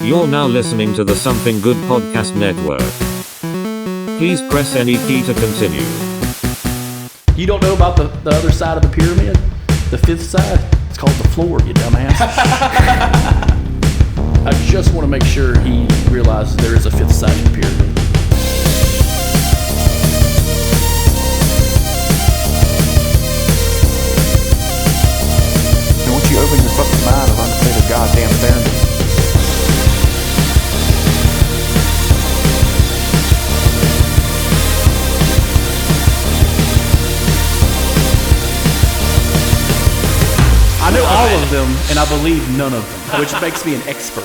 You're now listening to the Something Good Podcast Network. Please press any key to continue. You don't know about the other side of the pyramid? The fifth side? It's called the floor, you dumbass. I just want to make sure he realizes there is a fifth side to the pyramid. And once you open your fucking mind of understanding goddamn therapy. I know all of them, and I believe none of them, which makes me an expert.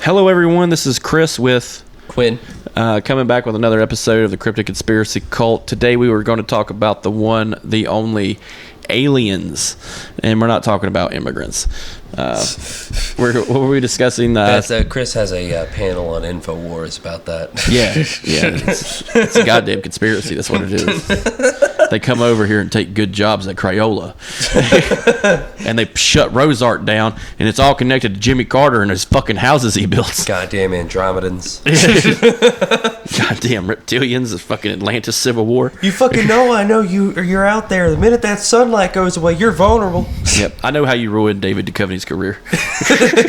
Hello, everyone. This is Chris with Quinn. Coming back with another episode of the Cryptic Conspiracy Cult. Today, we were going to talk about the one, the only, aliens, and we're not talking about immigrants. What were we discussing? Chris has a panel on InfoWars about that. Yeah. It's a goddamn conspiracy. That's what it is. They come over here and take good jobs at Crayola. And they shut Rosart down, and it's all connected to Jimmy Carter and his fucking houses he built. Goddamn Andromedans. Goddamn reptilians, the fucking Atlantis Civil War. You fucking know, I know you're out there. The minute that sunlight goes away, you're vulnerable. Yep, I know how you ruined David Duchovny's career.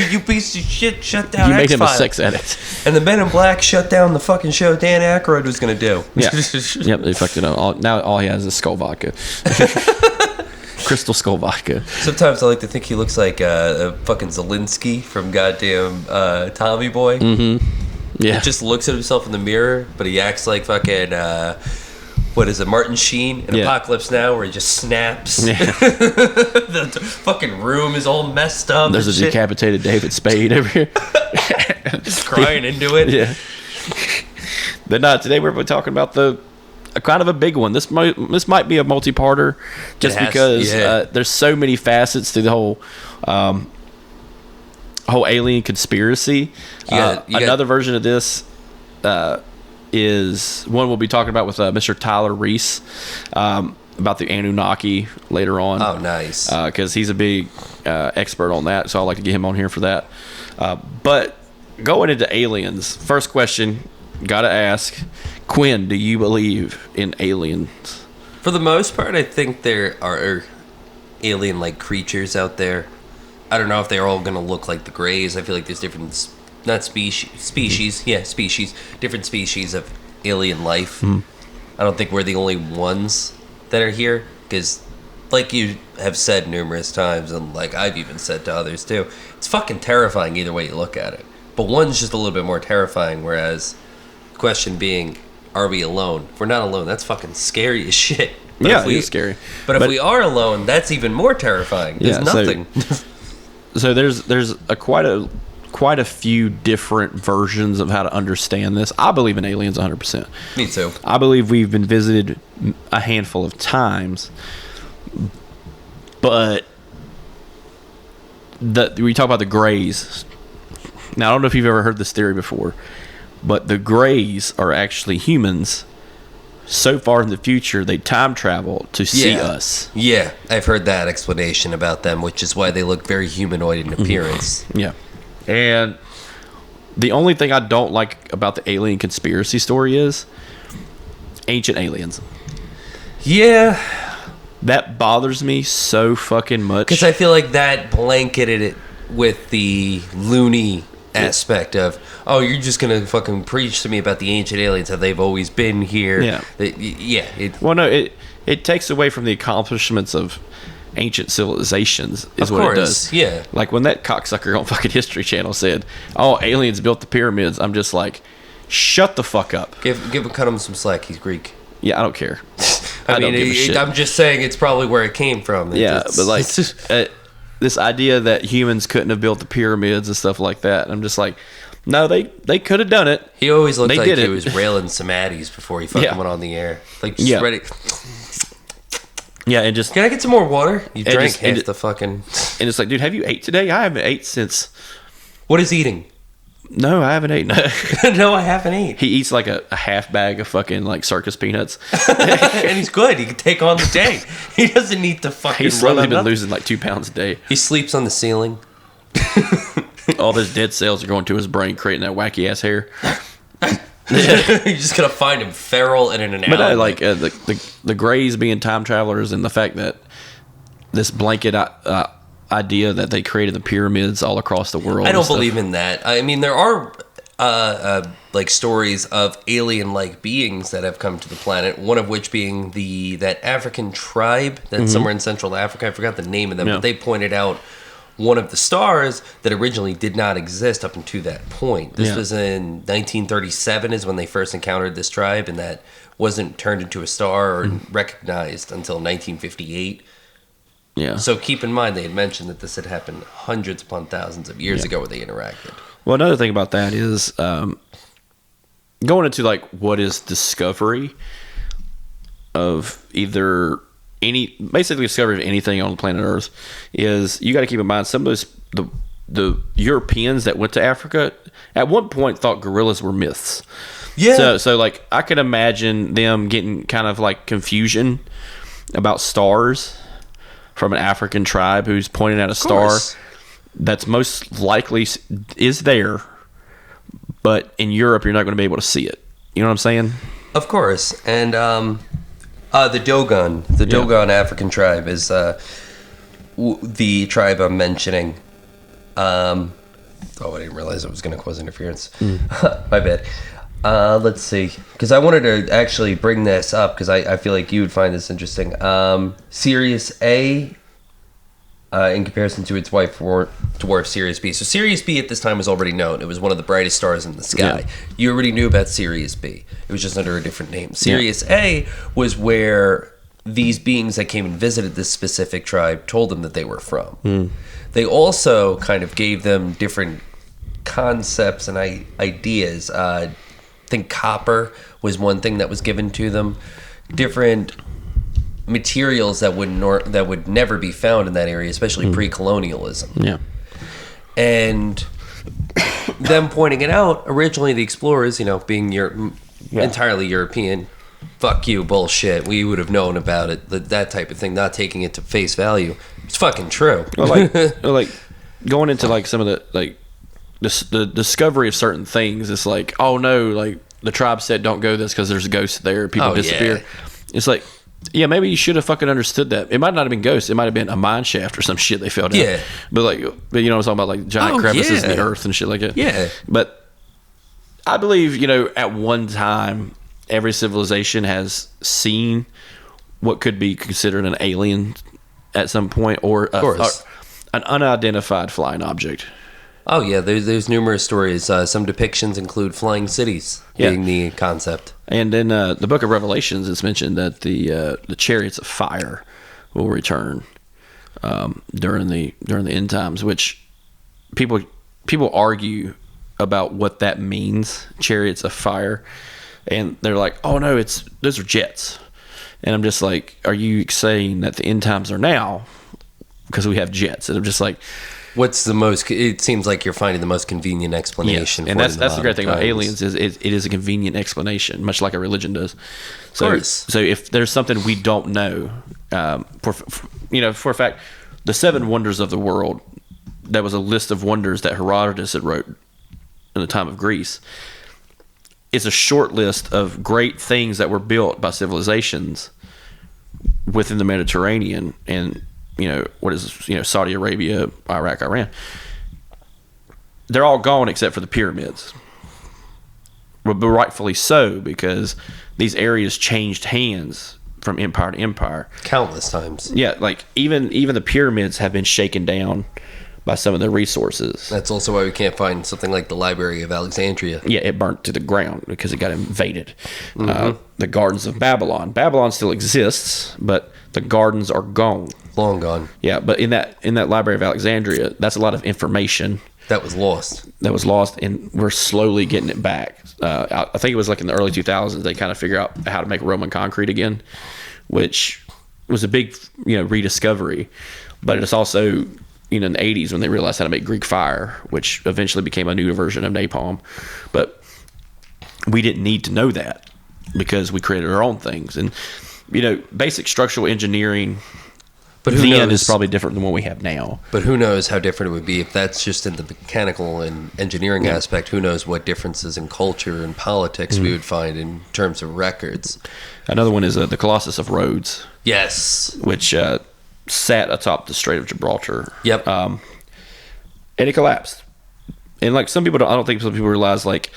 You piece of shit, shut down You made him a X-Files. sex addict. And the Men in Black shut down the fucking show Dan Aykroyd was going to do. Yeah. Yep, they fucked it up. Now all he has is skull vodka. Crystal skull vodka. Sometimes I like to think he looks like a fucking Zelensky from goddamn Tommy Boy. Mm-hmm. Yeah. He just looks at himself in the mirror, but he acts like fucking, what is it, Martin Sheen in Apocalypse Now, where he just snaps. Yeah. the fucking room is all messed up. There's a decapitated David Spade over here. Just crying into it. Yeah. But today we're talking about kind of a big one. This might be a multi-parter, just because there's so many facets to the whole alien conspiracy. Another version of this is one we'll be talking about with Mr. Tyler Reese about the Anunnaki later on. Oh, nice. Because he's a big expert on that, so I'd like to get him on here for that. But going into aliens, first question, gotta ask, Quinn, do you believe in aliens? For the most part, I think there are alien-like creatures out there. I don't know if they're all going to look like the Greys. I feel like there's different, different species of alien life. I don't think we're the only ones that are here, because like you have said numerous times, and like I've even said to others too, it's fucking terrifying either way you look at it. But one's just a little bit more terrifying, whereas the question being, are we alone? If we're not alone, that's fucking scary as shit. But It is scary. But if we are alone, that's even more terrifying. There's nothing. So there's quite a few different versions of how to understand this. I believe in aliens 100%. Me too. I believe we've been visited a handful of times, but we talk about the Greys. Now, I don't know if you've ever heard this theory before, but the Greys are actually humans so far in the future they time travel to see us. Yeah, I've heard that explanation about them, which is why they look very humanoid in appearance. Yeah. And the only thing I don't like about the alien conspiracy story is ancient aliens. Yeah. That bothers me so fucking much. Because I feel like that blanketed it with the loony aspect of, oh, you're just going to fucking preach to me about the ancient aliens, how they've always been here. Yeah. Well, no, it takes away from the accomplishments of ancient civilizations is what it does. Yeah. Like when that cocksucker on fucking History Channel said, oh, aliens built the pyramids, I'm just like, shut the fuck up. Cut him some slack. He's Greek. Yeah, I don't care. I mean, I'm just saying it's probably where it came from. But like this idea that humans couldn't have built the pyramids and stuff like that, I'm just like, no, they could have done it. He always looked like he was railing some addies before he fucking went on the air. Like, just ready. Yeah, and just... Can I get some more water? You drank half the fucking... And it's like, dude, have you ate today? I haven't ate since... What is eating? No, I haven't eaten. No, I haven't eaten. He eats like a half bag of fucking like circus peanuts. And he's good. He can take on the day. He doesn't need to fucking He's slowly been losing like 2 pounds a day. He sleeps on the ceiling. All those dead cells are going to his brain, creating that wacky ass hair. You're just gonna find him feral and in an alley. But like the Greys being time travelers, and the fact that this blanket idea that they created the pyramids all across the world. I don't believe in that. I mean, there are like stories of alien-like beings that have come to the planet. One of which being that African tribe that's somewhere in Central Africa. I forgot the name of them, but they pointed out one of the stars that originally did not exist up until that point. This was in 1937 is when they first encountered this tribe, and that wasn't turned into a star or recognized until 1958. Yeah. So keep in mind, they had mentioned that this had happened hundreds upon thousands of years ago where they interacted. Well, another thing about that is going into like what is discovery of either basically discovery of anything on planet Earth is you got to keep in mind some of those the Europeans that went to Africa at one point thought gorillas were myths. Yeah. So like I could imagine them getting kind of like confusion about stars from an African tribe who's pointing at a star that's most likely is there, but in Europe you're not going to be able to see it. You know what I'm saying? Of course. And the Dogon African tribe is the tribe I'm mentioning. I didn't realize it was going to cause interference. My bad. Let's see, because I wanted to actually bring this up because I feel like you would find this interesting. Sirius A, in comparison to its wife dwarf Sirius B. So Sirius B at this time was already known. It was one of the brightest stars in the sky. Yeah. You already knew about Sirius B. It was just under a different name. Sirius A was where these beings that came and visited this specific tribe told them that they were from. They also kind of gave them different concepts and ideas. I think copper was one thing that was given to them. Different materials that would never be found in that area, especially pre-colonialism. Yeah. And them pointing it out, originally the explorers, being entirely European, fuck you, bullshit. We would have known about it, that type of thing, not taking it to face value. It's fucking true. Well, like going into like some of the discovery of certain things, it's like, oh no, like the tribe said don't go this because there's ghosts there, people disappear. Yeah. It's like, yeah, maybe you should have fucking understood that. It might not have been ghosts. It might have been a mine shaft or some shit they fell down. Yeah. But you know what I'm talking about, like giant crevices in the earth and shit like that. Yeah. But I believe, at one time, every civilization has seen what could be considered an alien at some point, or an unidentified flying object. Oh yeah, there's numerous stories. Some depictions include flying cities being the concept. And in the Book of Revelations, it's mentioned that the chariots of fire will return during the end times, which people argue about what that means, chariots of fire, and they're like, oh no, those are jets. And I'm just like, are you saying that the end times are now because we have jets? And I'm just like, what's the most? It seems like you're finding the most convenient explanation. Yeah. And that's the great thing about aliens is it is a convenient explanation, much like a religion does. So, of course. So if there's something we don't know, for a fact, the 7 wonders of the world, that was a list of wonders that Herodotus had wrote in the time of Greece. It's a short list of great things that were built by civilizations within the Mediterranean and Saudi Arabia, Iraq, Iran. They're all gone except for the pyramids. But rightfully so, because these areas changed hands from empire to empire. Countless times. Yeah, like even the pyramids have been shaken down by some of their resources. That's also why we can't find something like the Library of Alexandria. Yeah, it burnt to the ground because it got invaded. The Gardens of Babylon. Babylon still exists, but the gardens are gone. Long gone. Yeah, but in that Library of Alexandria, that's a lot of information that was lost, and we're slowly getting it back. I think it was like in the early 2000s they kind of figure out how to make Roman concrete again, which was a big rediscovery. But it's also in the 80s when they realized how to make Greek fire, which eventually became a new version of napalm. But we didn't need to know that because we created our own things. And basic structural engineering But who then knows? is probably different than what we have now. But who knows how different it would be if that's just in the mechanical and engineering aspect. Who knows what differences in culture and politics we would find in terms of records. Another one is the Colossus of Rhodes, Yes. which sat atop the Strait of Gibraltar. Yep. And it collapsed. And like I don't think some people realize like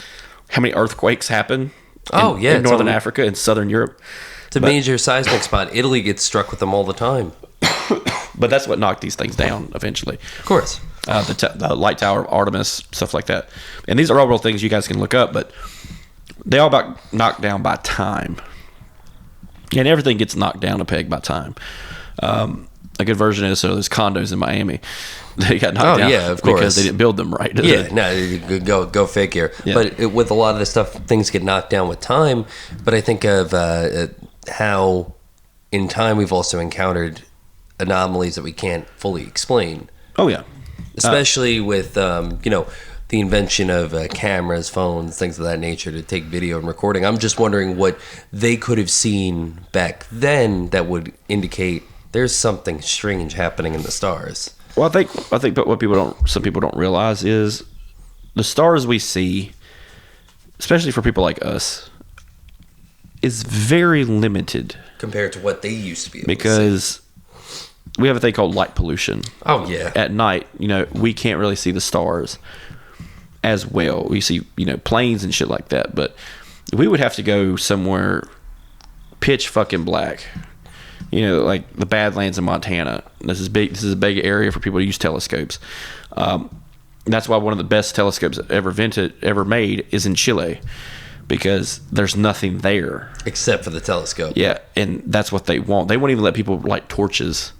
how many earthquakes happen in it's Northern on- Africa and Southern Europe. It's a major seismic spot. Italy gets struck with them all the time. But that's what knocked these things down eventually. Of course. The light tower of Artemis, stuff like that. And these are all real things you guys can look up, but they all got knocked down by time. And everything gets knocked down a peg by time. A good version is those condos in Miami. They got knocked down of course. because they didn't build them right. Yeah, no, go figure. Yeah. But with a lot of the stuff, things get knocked down with time. But I think of how in time we've also encountered anomalies that we can't fully explain. Oh, yeah. Especially with, the invention of cameras, phones, things of that nature to take video and recording. I'm just wondering what they could have seen back then that would indicate there's something strange happening in the stars. Well, I think, but what some people don't realize is the stars we see, especially for people like us, is very limited Compared to what they used to be able because we have a thing called light pollution. Oh, yeah. At night, we can't really see the stars as well. We see, planes and shit like that, but we would have to go somewhere pitch fucking black. Like the Badlands in Montana. This is a big area for people to use telescopes. That's why one of the best telescopes ever made is in Chile, because there's nothing there except for the telescope. Yeah, and that's what they want. They won't even let people light torches.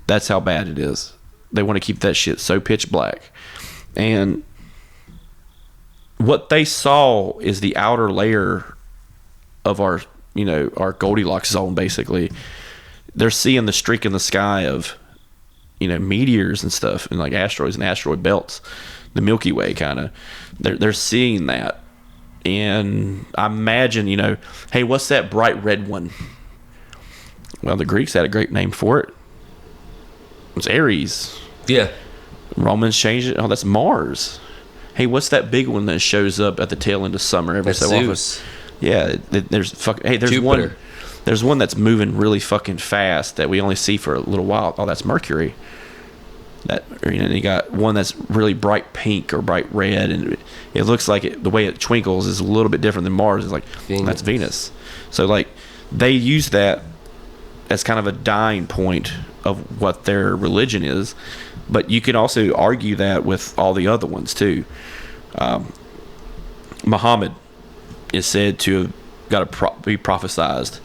That's how bad it is. They want to keep that shit so pitch black. And what they saw is the outer layer of our Goldilocks zone, basically. They're seeing the streak in the sky of, meteors and stuff, and like asteroids and asteroid belts, the Milky Way kind of. They're seeing that. And I imagine, hey, what's that bright red one? Well, the Greeks had a great name for it. It's Aries. Yeah. Romans changed it. Oh, that's Mars. Hey, what's that big one that shows up at the tail end of summer every That's so Zeus. often? Yeah, there's Jupiter. one. There's one that's moving really fucking fast that we only see for a little while. Oh, that's Mercury. You got one that's really bright pink or bright red, and it looks like the way it twinkles is a little bit different than Mars. It's like that's Venus. So like they use that as kind of a dying point of what their religion is, but you can also argue that with all the other ones too. Muhammad is said to have got to be prophesized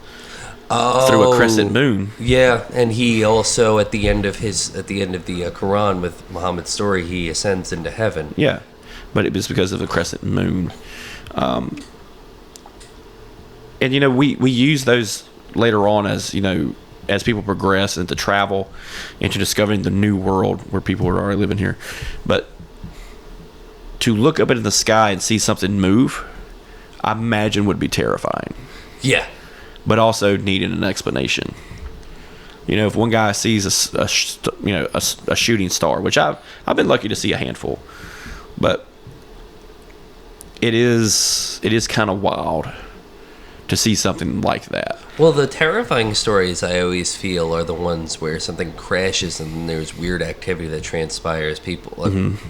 through a crescent moon. Yeah, and he also at the end of the Quran with Muhammad's story, he ascends into heaven. Yeah, but it was because of the crescent moon. And we use those later on as as people progress into travel, into discovering the new world where people are already living here. But to look up into the sky and see something move, I imagine would be terrifying. Yeah. But also needing an explanation. If one guy sees a shooting star, which I've been lucky to see a handful, but it is kind of wild to see something like that. Well, the terrifying stories I always feel are the ones where something crashes and there's weird activity that transpires. People,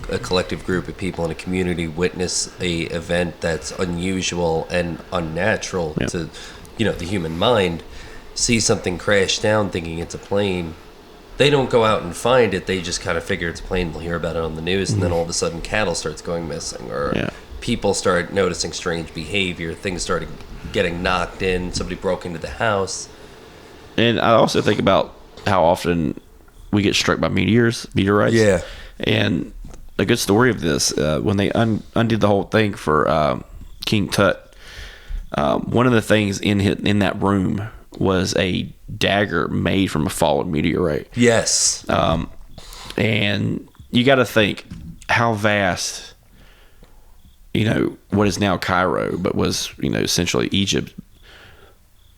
a collective group of people in a community witness a event that's unusual and unnatural to, the human mind. See something crash down, thinking it's a plane. They don't go out and find it. They just kind of figure it's a plane. They'll hear about it on the news, and then all of a sudden, cattle starts going missing, or people start noticing strange behavior. Things started getting knocked in. Somebody broke into the house. And I also think about how often we get struck by meteorites. Yeah. And a good story of this, when they undid the whole thing for King Tut, one of the things in that room was a dagger made from a fallen meteorite. Yes. And you got to think how vast, what is now Cairo, but was, essentially Egypt,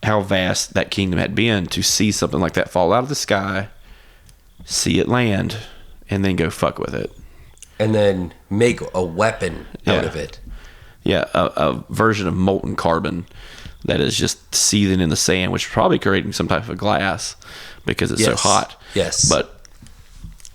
how vast that kingdom had been to see something like that fall out of the sky see it land, and then go fuck with it. And then make a weapon out of it. Yeah, a version of molten carbon that is just seething in the sand, which is probably creating some type of glass because it's so hot. Yes.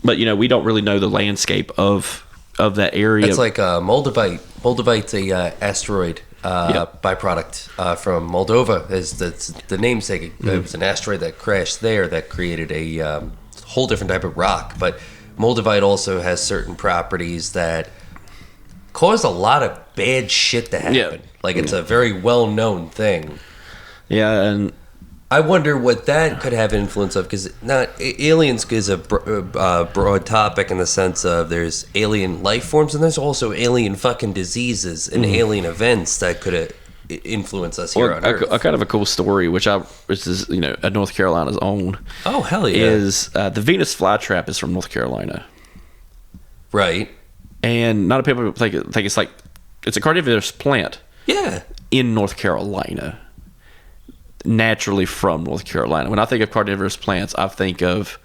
But you know, we don't really know the landscape of that area. It's like Moldavite. Moldavite's a asteroid byproduct from Moldova. Is the namesake? It was an asteroid that crashed there that created a whole different type of rock. But Moldavite also has certain properties that cause a lot of bad shit to happen. Yeah. Like it's a very well-known thing. Yeah, and I wonder what that could have influence of, because aliens is a broad topic in the sense of there's alien life forms and there's also alien fucking diseases and alien events that could influence us here on Earth. A kind of a cool story, which is North Carolina's own. Oh hell yeah! Is the Venus flytrap is from North Carolina, right? And not a people think it's a carnivorous plant. Yeah, in North Carolina. Naturally from North Carolina. When I think of carnivorous plants, I think of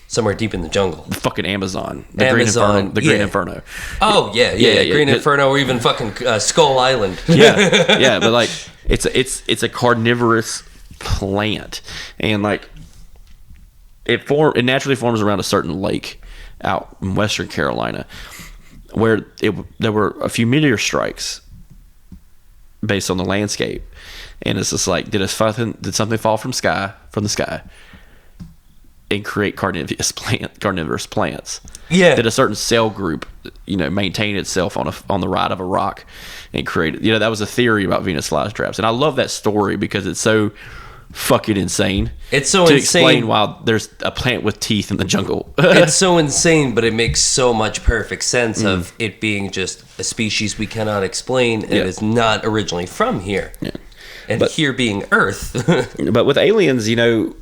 somewhere deep in the jungle. The fucking Amazon. The Green Inferno. Oh yeah. Green Inferno, or even fucking Skull Island. yeah, but like it's a carnivorous plant, and like it naturally forms around a certain lake out in Western Carolina, where there were a few meteor strikes based on the landscape. And it's just like, did something fall from the sky and create carnivorous plants? Yeah. Did a certain cell group, maintain itself on the ride of a rock and create it? That was a theory about Venus flytraps. And I love that story because it's so fucking insane. It's so to insane. Explain why there's a plant with teeth in the jungle. It's so insane, but it makes so much perfect sense of it being just a species we cannot explain and is not originally from here. Yeah. And here being Earth. But with aliens, I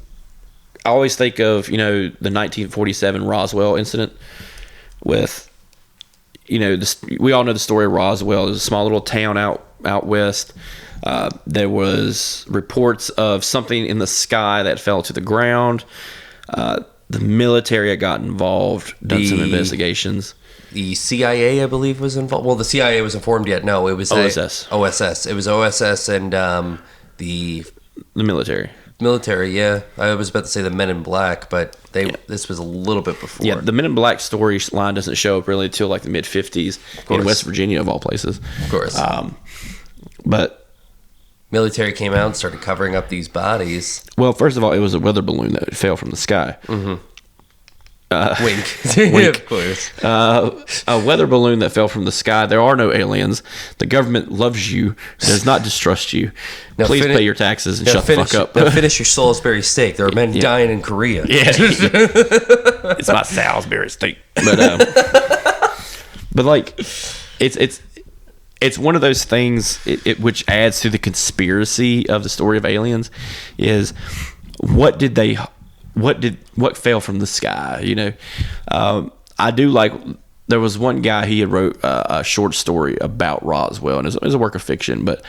always think of, the 1947 Roswell incident with, we all know the story of Roswell. It was a small little town out west. There was reports of something in the sky that fell to the ground. The military had got involved, done some investigations. The CIA, I believe, was involved. Well, the CIA wasn't formed yet. No, it was OSS. OSS. It was OSS and the military. Military, yeah. I was about to say the Men in Black, but this was a little bit before. Yeah, the Men in Black storyline doesn't show up really until like the mid 50s in West Virginia, of all places. Of course. But military came out and started covering up these bodies. Well, first of all, it was a weather balloon that fell from the sky. Mm-hmm. Wink. Wink. Of course. A weather balloon that fell from the sky. There are no aliens. The government loves you, does not distrust you. Now please pay your taxes and shut the fuck up. Now finish your Salisbury steak. There are men dying in Korea. Yeah. It's not Salisbury steak. But like, it's one of those things which adds to the conspiracy of the story of aliens is what fell from the sky, I do like, there was one guy, he had wrote a short story about Roswell, and it was a work of fiction, but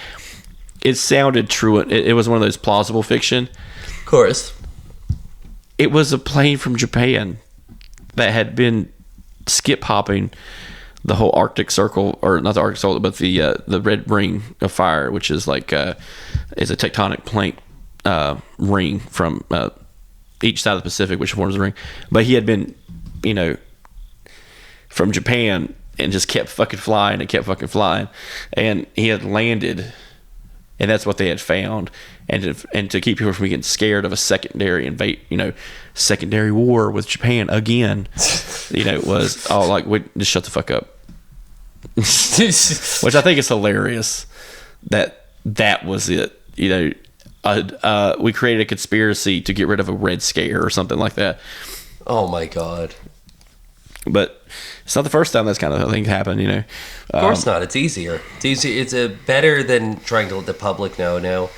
it sounded true. It was one of those plausible fiction. Of course. It was a plane from Japan that had been skip hopping the whole Arctic Circle, or not the Arctic Circle, but the Red Ring of Fire, which is like is a tectonic plate ring from each side of the Pacific, which forms the ring. But he had been, from Japan and just kept fucking flying and he had landed, and that's what they had found. And to keep people from getting scared of a secondary secondary war with Japan again, was all like, wait, just shut the fuck up. Which I think is hilarious that was it. We created a conspiracy to get rid of a Red Scare or something like that. Oh my God. But it's not the first time that's kind of thing happened, Of course not. It's easier. It's better than trying to let the public know. Now,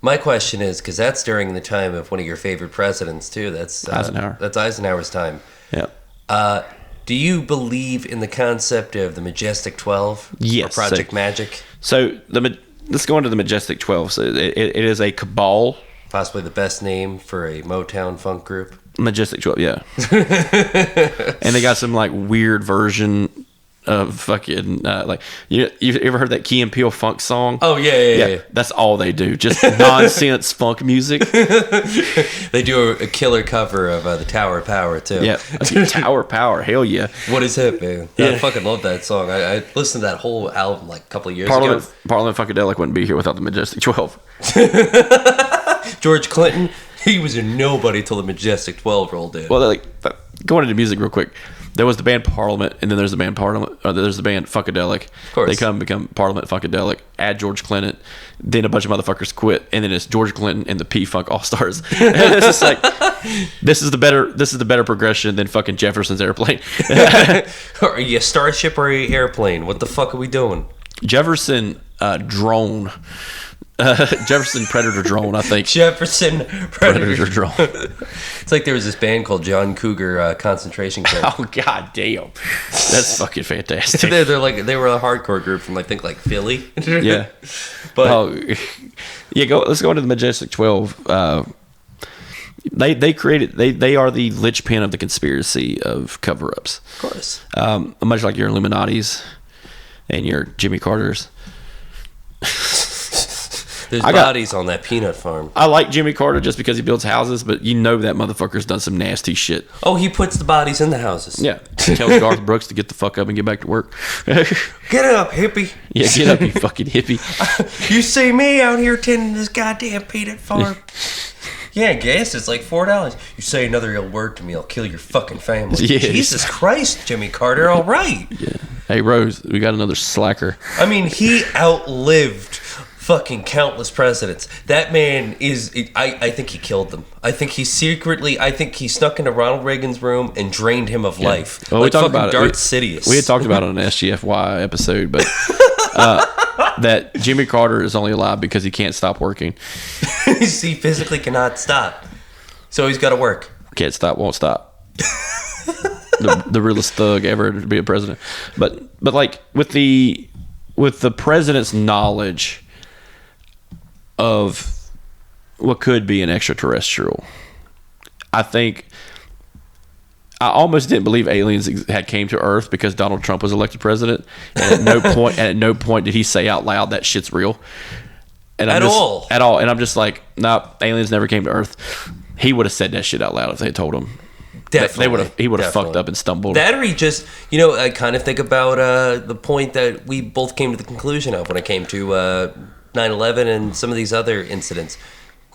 my question is, because that's during the time of one of your favorite presidents too. That's Eisenhower. That's Eisenhower's time. Yeah. Do you believe in the concept of the Majestic 12? Yes. Or Project Magic? So let's go into the Majestic 12. So it is a cabal. Possibly the best name for a Motown funk group. Majestic 12, yeah. And they got some like weird version of fucking like you ever heard that Key and Peele funk song? Oh yeah. That's all they do, just nonsense funk music. They do a killer cover of the Tower of Power too. Yeah, Tower of Power, hell yeah. What is hip, man? Yeah. I fucking love that song. I listened to that whole album like a couple of years ago. Parliament Funkadelic wouldn't be here without the Majestic 12. George Clinton, he was a nobody till the Majestic 12 rolled in. Well, going into music real quick. There was the band Parliament, and then there's the band there's the band Funkadelic. Of course. They become Parliament Funkadelic, add George Clinton, then a bunch of motherfuckers quit, and then it's George Clinton and the P-Funk All-Stars. And it's just like, this is the better progression than fucking Jefferson's Airplane. Are you a Starship or are you Airplane? What the fuck are we doing? Jefferson Drone. Jefferson Predator Drone, I think. Jefferson Predator Drone. It's like there was this band called John Cougar Concentration Camp. Oh god damn, that's fucking fantastic. They're like they were a hardcore group from I think like Philly. Yeah, but let's go into the Majestic 12. They are the linchpin of the conspiracy of cover-ups. of course, much like your Illuminati's and your Jimmy Carter's. there's bodies on that peanut farm. I like Jimmy Carter just because he builds houses, but you know that motherfucker's done some nasty shit. Oh, he puts the bodies in the houses. Yeah, he tells Garth Brooks to get the fuck up and get back to work. Get up, hippie. Yeah, get up, you fucking hippie. You see me out here tending this goddamn peanut farm. Yeah, gas is like $4. You say another ill word to me, I'll kill your fucking family. Yes. Jesus Christ, Jimmy Carter, all right. Yeah. Hey, Rose, we got another slacker. I mean, he outlived fucking countless presidents. That man is, I think he killed them. I think he snuck into Ronald Reagan's room and drained him of life. Well, like we talked fucking about Darth it. Sidious. We had talked about it on an SGFY episode, but that Jimmy Carter is only alive because he can't stop working. He physically cannot stop. So he's got to work. Can't stop, won't stop. The realest thug ever to be a president. But like with the president's knowledge of what could be an extraterrestrial, I think I almost didn't believe aliens had came to Earth because Donald Trump was elected president, and at no point did he say out loud that shit's real. And at all. And I'm just like, nah, aliens never came to Earth. He would have said that shit out loud if they told him. Definitely. He would have fucked up and stumbled. That or he just, I kind of think about the point that we both came to the conclusion of when it came to 9/11 and some of these other incidents.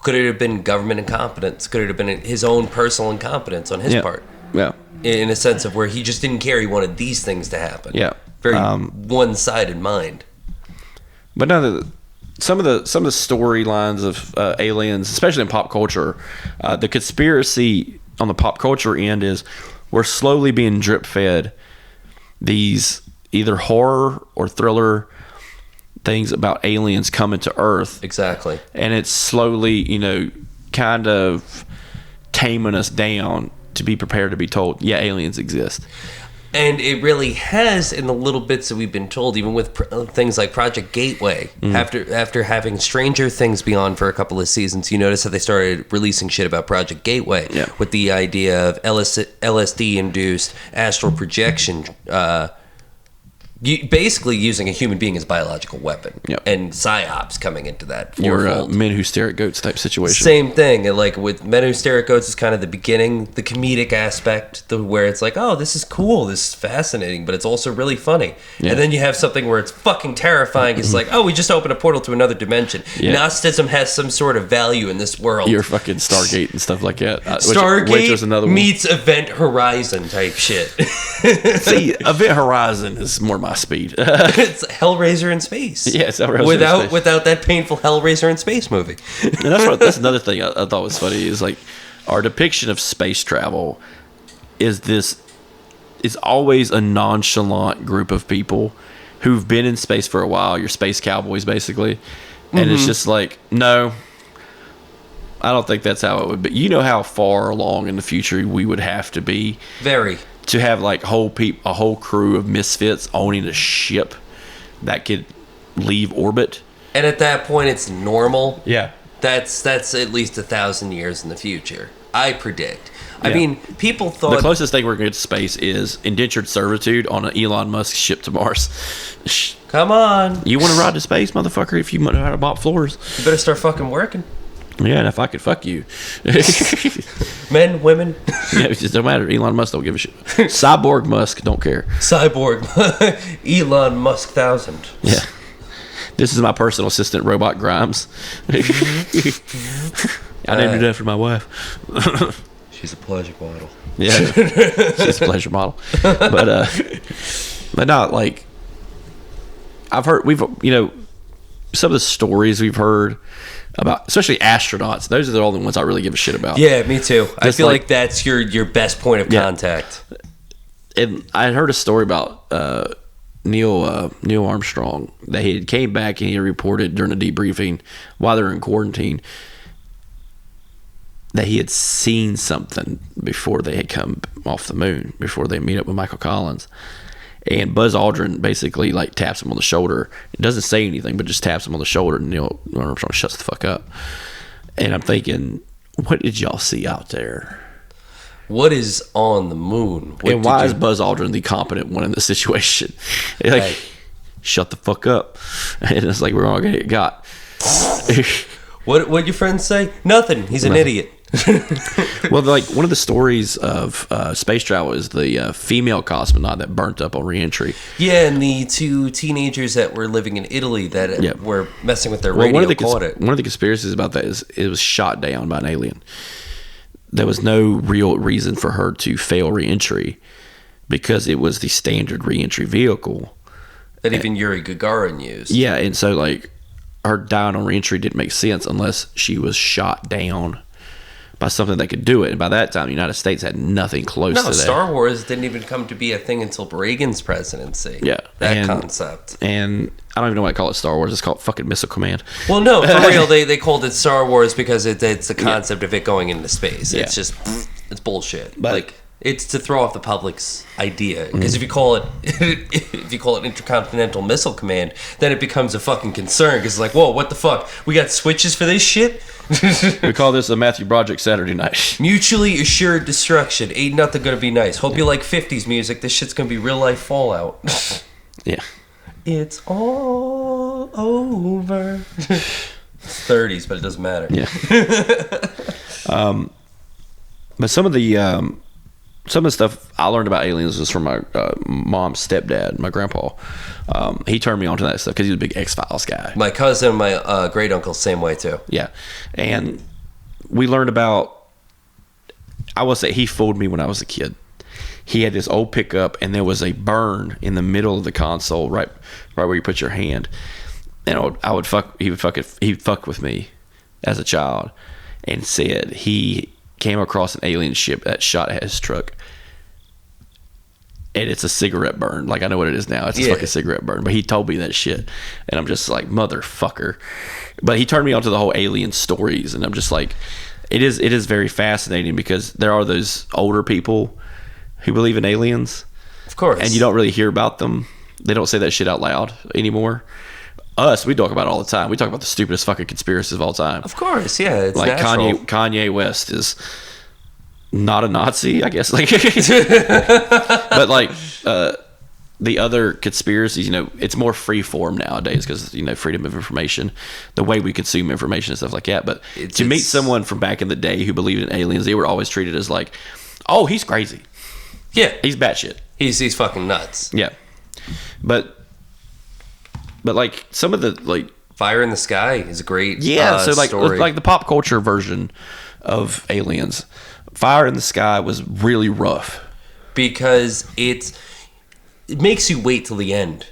Could it have been government incompetence? Could it have been his own personal incompetence on his part? Yeah. In a sense of where he just didn't care. He wanted these things to happen. Yeah. Very one-sided mind. But no, some of the storylines of aliens, especially in pop culture, the conspiracy on the pop culture end is we're slowly being drip fed these either horror or thriller things about aliens coming to Earth. Exactly. And it's slowly, kind of taming us down to be prepared to be told, yeah, aliens exist. And it really has in the little bits that we've been told, even with things like Project Gateway. Mm-hmm. After having Stranger Things be on for a couple of seasons, you notice that they started releasing shit about Project Gateway with the idea of LSD-induced astral projection, basically using a human being as a biological weapon. Yep. And psyops coming into that Your fourfold. Men Who Stare at Goats type situation. Same thing. And like with Men Who Stare at Goats is kind of the beginning, the comedic aspect, where it's like, oh, this is cool, this is fascinating, but it's also really funny. Yeah. And then you have something where it's fucking terrifying. It's like, oh, we just opened a portal to another dimension. Yeah. Gnosticism has some sort of value in this world. Your fucking Stargate and stuff like that. Stargate which was another one. meets Event Horizon type shit. See, Event Horizon is more my speed. It's Hellraiser in space. Yeah, it's Hellraiser in space. Without that painful Hellraiser in space movie. And that's another thing I thought was funny is like our depiction of space travel is always a nonchalant group of people who've been in space for a while. Your space cowboys, basically. And it's just like, no, I don't think that's how it would be. You know how far along in the future we would have to be to have like a whole crew of misfits owning a ship that could leave orbit. And at that point, it's normal. Yeah. That's at least 1,000 years in the future, I predict. I mean, people thought... The closest thing we're going to get to space is indentured servitude on an Elon Musk ship to Mars. Come on. You want to ride to space, motherfucker, if you know how to mop floors? You better start fucking working. Yeah, and if I could fuck you. Men, women. Yeah, it just don't matter. Elon Musk don't give a shit. Cyborg Musk don't care. Cyborg. Elon Musk 1000. Yeah. This is my personal assistant, Robot Grimes. I named it after my wife. She's a pleasure model. Yeah. She's a pleasure model. But not like... I've heard... some of the stories we've heard about, especially astronauts, those are the only ones I really give a shit about. Yeah, me too. I Just feel like that's your best point of contact. And I heard a story about Neil Armstrong that he came back and he reported during a debriefing while they were in quarantine that he had seen something before they had come off the moon, before they meet up with Michael Collins. And Buzz Aldrin basically like taps him on the shoulder. It doesn't say anything, but just taps him on the shoulder, and Neil Armstrong shuts the fuck up. And I'm thinking, what did y'all see out there? What is on the moon? And why is Buzz Aldrin the competent one in this situation? Like, shut the fuck up. And it's like, we're all gonna get got. What your friends say? Nothing. He's an idiot. Well, like one of the stories of space travel is the female cosmonaut that burnt up on reentry. Yeah, and the two teenagers that were living in Italy that were messing with their radio one of the conspiracies about that is it was shot down by an alien. There was no real reason for her to fail reentry because it was the standard reentry vehicle that even Yuri Gagarin used. Yeah, and so like her dying on reentry didn't make sense unless she was shot down by something that could do it. And by that time, the United States had nothing close to that. Star Wars didn't even come to be a thing until Reagan's presidency. Yeah. That concept. And I don't even know why I call it Star Wars. It's called fucking Missile Command. Well, no, for real, they called it Star Wars because it's the concept of it going into space. It's just, it's bullshit. But, like, it's to throw off the public's idea. Because if you call it Intercontinental Missile Command, then it becomes a fucking concern. Because it's like, whoa, what the fuck? We got switches for this shit? We call this a Matthew Broderick Saturday night. Mutually assured destruction. Ain't nothing gonna be nice. Hope you like 50s music. This shit's gonna be real life Fallout. Yeah. It's all over. It's 30s, but it doesn't matter. Yeah. But some of the stuff I learned about aliens was from my mom's stepdad, my grandpa. He turned me on to that stuff because he was a big X-Files guy. My cousin, my great uncle, same way too. Yeah, and we learned about. I will say he fooled me when I was a kid. He had this old pickup, and there was a burn in the middle of the console, right where you put your hand. And he'd fuck with me as a child, and said he came across an alien ship that shot at his truck, and it's a cigarette burn. Like, I know what it is now. It's a fucking cigarette burn. But he told me that shit, and I'm just like, motherfucker. But he turned me on to the whole alien stories, and I'm just like, it is very fascinating because there are those older people who believe in aliens, of course, and you don't really hear about them. They don't say that shit out loud anymore. Us, we talk about it all the time. We talk about the stupidest fucking conspiracies of all time. Of course, yeah, it's like natural. Kanye West is not a Nazi, I guess. Like, but like the other conspiracies, it's more free form nowadays because freedom of information, the way we consume information and stuff like that. But to meet someone from back in the day who believed in aliens, they were always treated as like, oh, he's crazy. Yeah, he's batshit. He's fucking nuts. Yeah, but like some of the like Fire in the Sky is a great so like story. Like the pop culture version of aliens. Fire in the Sky was really rough because it makes you wait till the end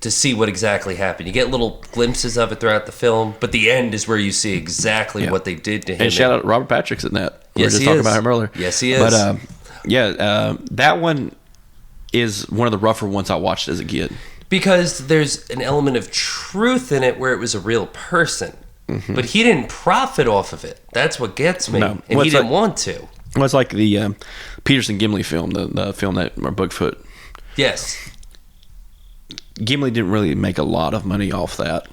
to see what exactly happened. You get little glimpses of it throughout the film, but the end is where you see exactly what they did to him. And shout out Robert Patrick's in that. We were Yes, just he talking is. about him earlier. Yes, he is. But that one is one of the rougher ones I watched as a kid. Because there's an element of truth in it where it was a real person. Mm-hmm. But he didn't profit off of it. That's what gets me. No. And he didn't want to. Well, it's like the Peterson Gimli film, the film that Bigfoot. Yes. Gimli didn't really make a lot of money off that.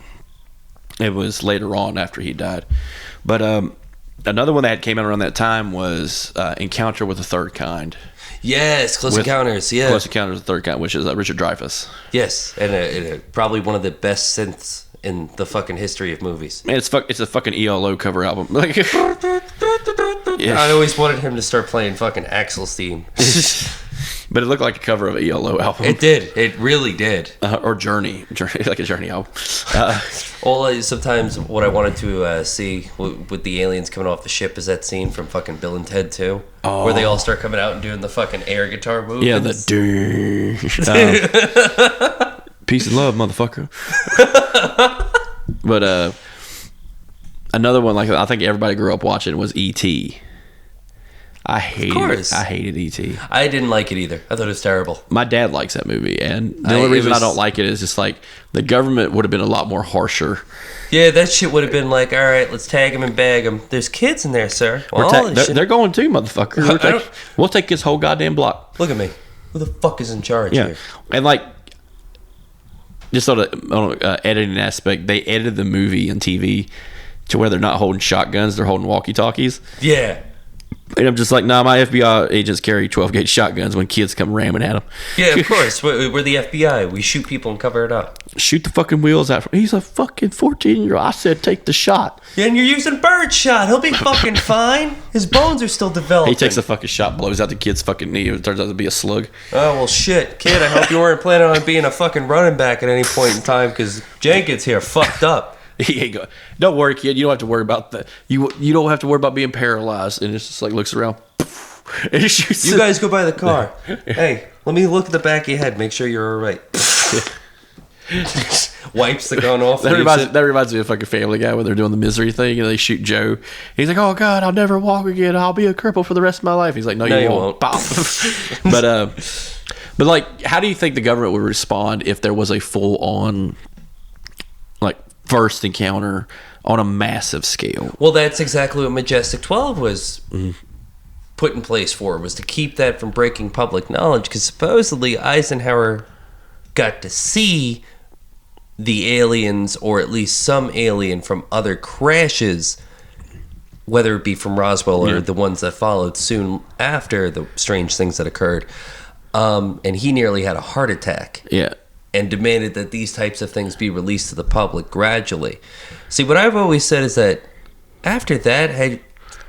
It was later on after he died. But Another one that came out around that time was Encounter with the Third Kind. Yes, Close Encounters. Yeah, Close Encounters of the Third Kind, which is Richard Dreyfuss. Yes, and probably one of the best synths in the fucking history of movies. Man, it's a fucking ELO cover album. Like, yeah. I always wanted him to start playing fucking Axel's theme. But it looked like a cover of an ELO album. It did. It really did. Or Journey, like a Journey album. Sometimes what I wanted to see with the aliens coming off the ship is that scene from fucking Bill and Ted 2, where they all start coming out and doing the fucking air guitar movements. Yeah, the peace and love, motherfucker. But another one, like I think everybody grew up watching, was E.T. I hated E.T. I didn't like it either. I thought it was terrible. My dad likes that movie, and the only reason I don't like it is just like the government would have been a lot more harsher. Yeah, that shit would have been like, all right, let's tag them and bag them. There's kids in there, sir. They're going too, motherfucker. We'll take this whole goddamn block. Look at me. Who the fuck is in charge here? And like, just on an editing aspect, they edited the movie and TV to where they're not holding shotguns, they're holding walkie-talkies. Yeah. And I'm just like, nah, my FBI agents carry 12-gauge shotguns when kids come ramming at them. Yeah, of course. We're the FBI. We shoot people and cover it up. Shoot the fucking wheels out. He's a fucking 14-year-old. I said take the shot. Yeah, and you're using bird shot. He'll be fucking fine. His bones are still developing. He takes a fucking shot, blows out the kid's fucking knee. It turns out to be a slug. Oh, well, shit. Kid, I hope you weren't planning on being a fucking running back at any point in time, because Jenkins here fucked up. He ain't go. Don't worry, kid. You don't have to worry about that. You don't have to worry about being paralyzed. And it's just like looks around. And he shoots. You guys go by the car. Hey, let me look at the back of your head. Make sure you're all right. Wipes the gun off. That reminds me of fucking Family Guy when they're doing the misery thing and they shoot Joe. He's like, "Oh God, I'll never walk again. I'll be a cripple for the rest of my life." He's like, "No, you won't." But like, how do you think the government would respond if there was a full on like first encounter on a massive scale? Well, that's exactly what Majestic 12 was put in place for, was to keep that from breaking public knowledge, because supposedly Eisenhower got to see the aliens, or at least some alien from other crashes, whether it be from Roswell or the ones that followed soon after the strange things that occurred. And he nearly had a heart attack. Yeah. And demanded that these types of things be released to the public gradually. See, what I've always said is that after that,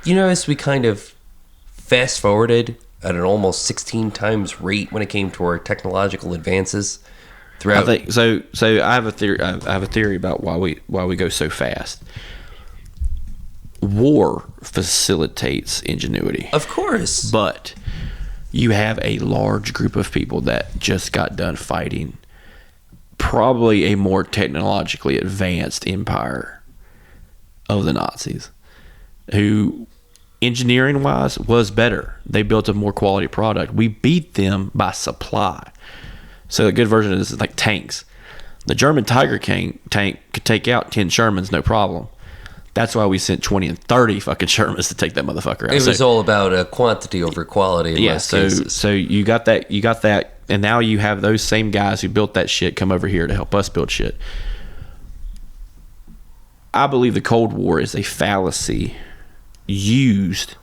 you notice we kind of fast forwarded at an almost 16 times rate when it came to our technological advances throughout. I think so. I have a theory. I have a theory about why we go so fast. War facilitates ingenuity, of course, but you have a large group of people that just got done fighting probably a more technologically advanced empire of the Nazis, who engineering wise was better. They built a more quality product. We beat them by supply. So a good version of this is like tanks. The German Tiger tank could take out 10 Shermans, no problem. That's why we sent 20 and 30 fucking Shermans to take that motherfucker out. It was all about quantity over quality in most cases. So you got that, and now you have those same guys who built that shit come over here to help us build shit. I believe the Cold War is a fallacy used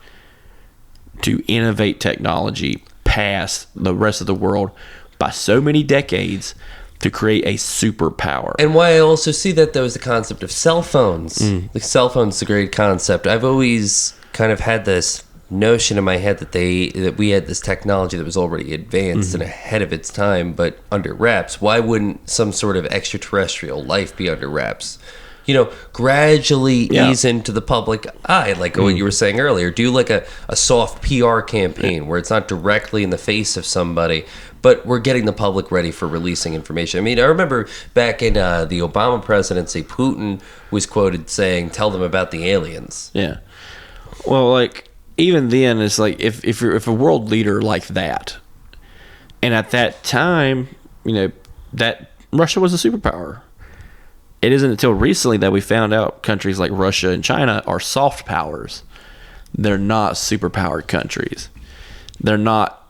to innovate technology past the rest of the world by so many decades to create a superpower. And why I also see that, though, is the concept of cell phones. The cell phone's a great concept. I've always kind of had this notion in my head that we had this technology that was already advanced and ahead of its time, but under wraps. Why wouldn't some sort of extraterrestrial life be under wraps? You know, gradually ease into the public eye, like what you were saying earlier. Do like a soft PR campaign where it's not directly in the face of somebody, but we're getting the public ready for releasing information. I mean, I remember back in the Obama presidency, Putin was quoted saying, "Tell them about the aliens." Yeah. Well, like, even then, it's like, if a world leader like that, and at that time, you know, that Russia was a superpower. It isn't until recently that we found out countries like Russia and China are soft powers. They're not superpowered countries. They're not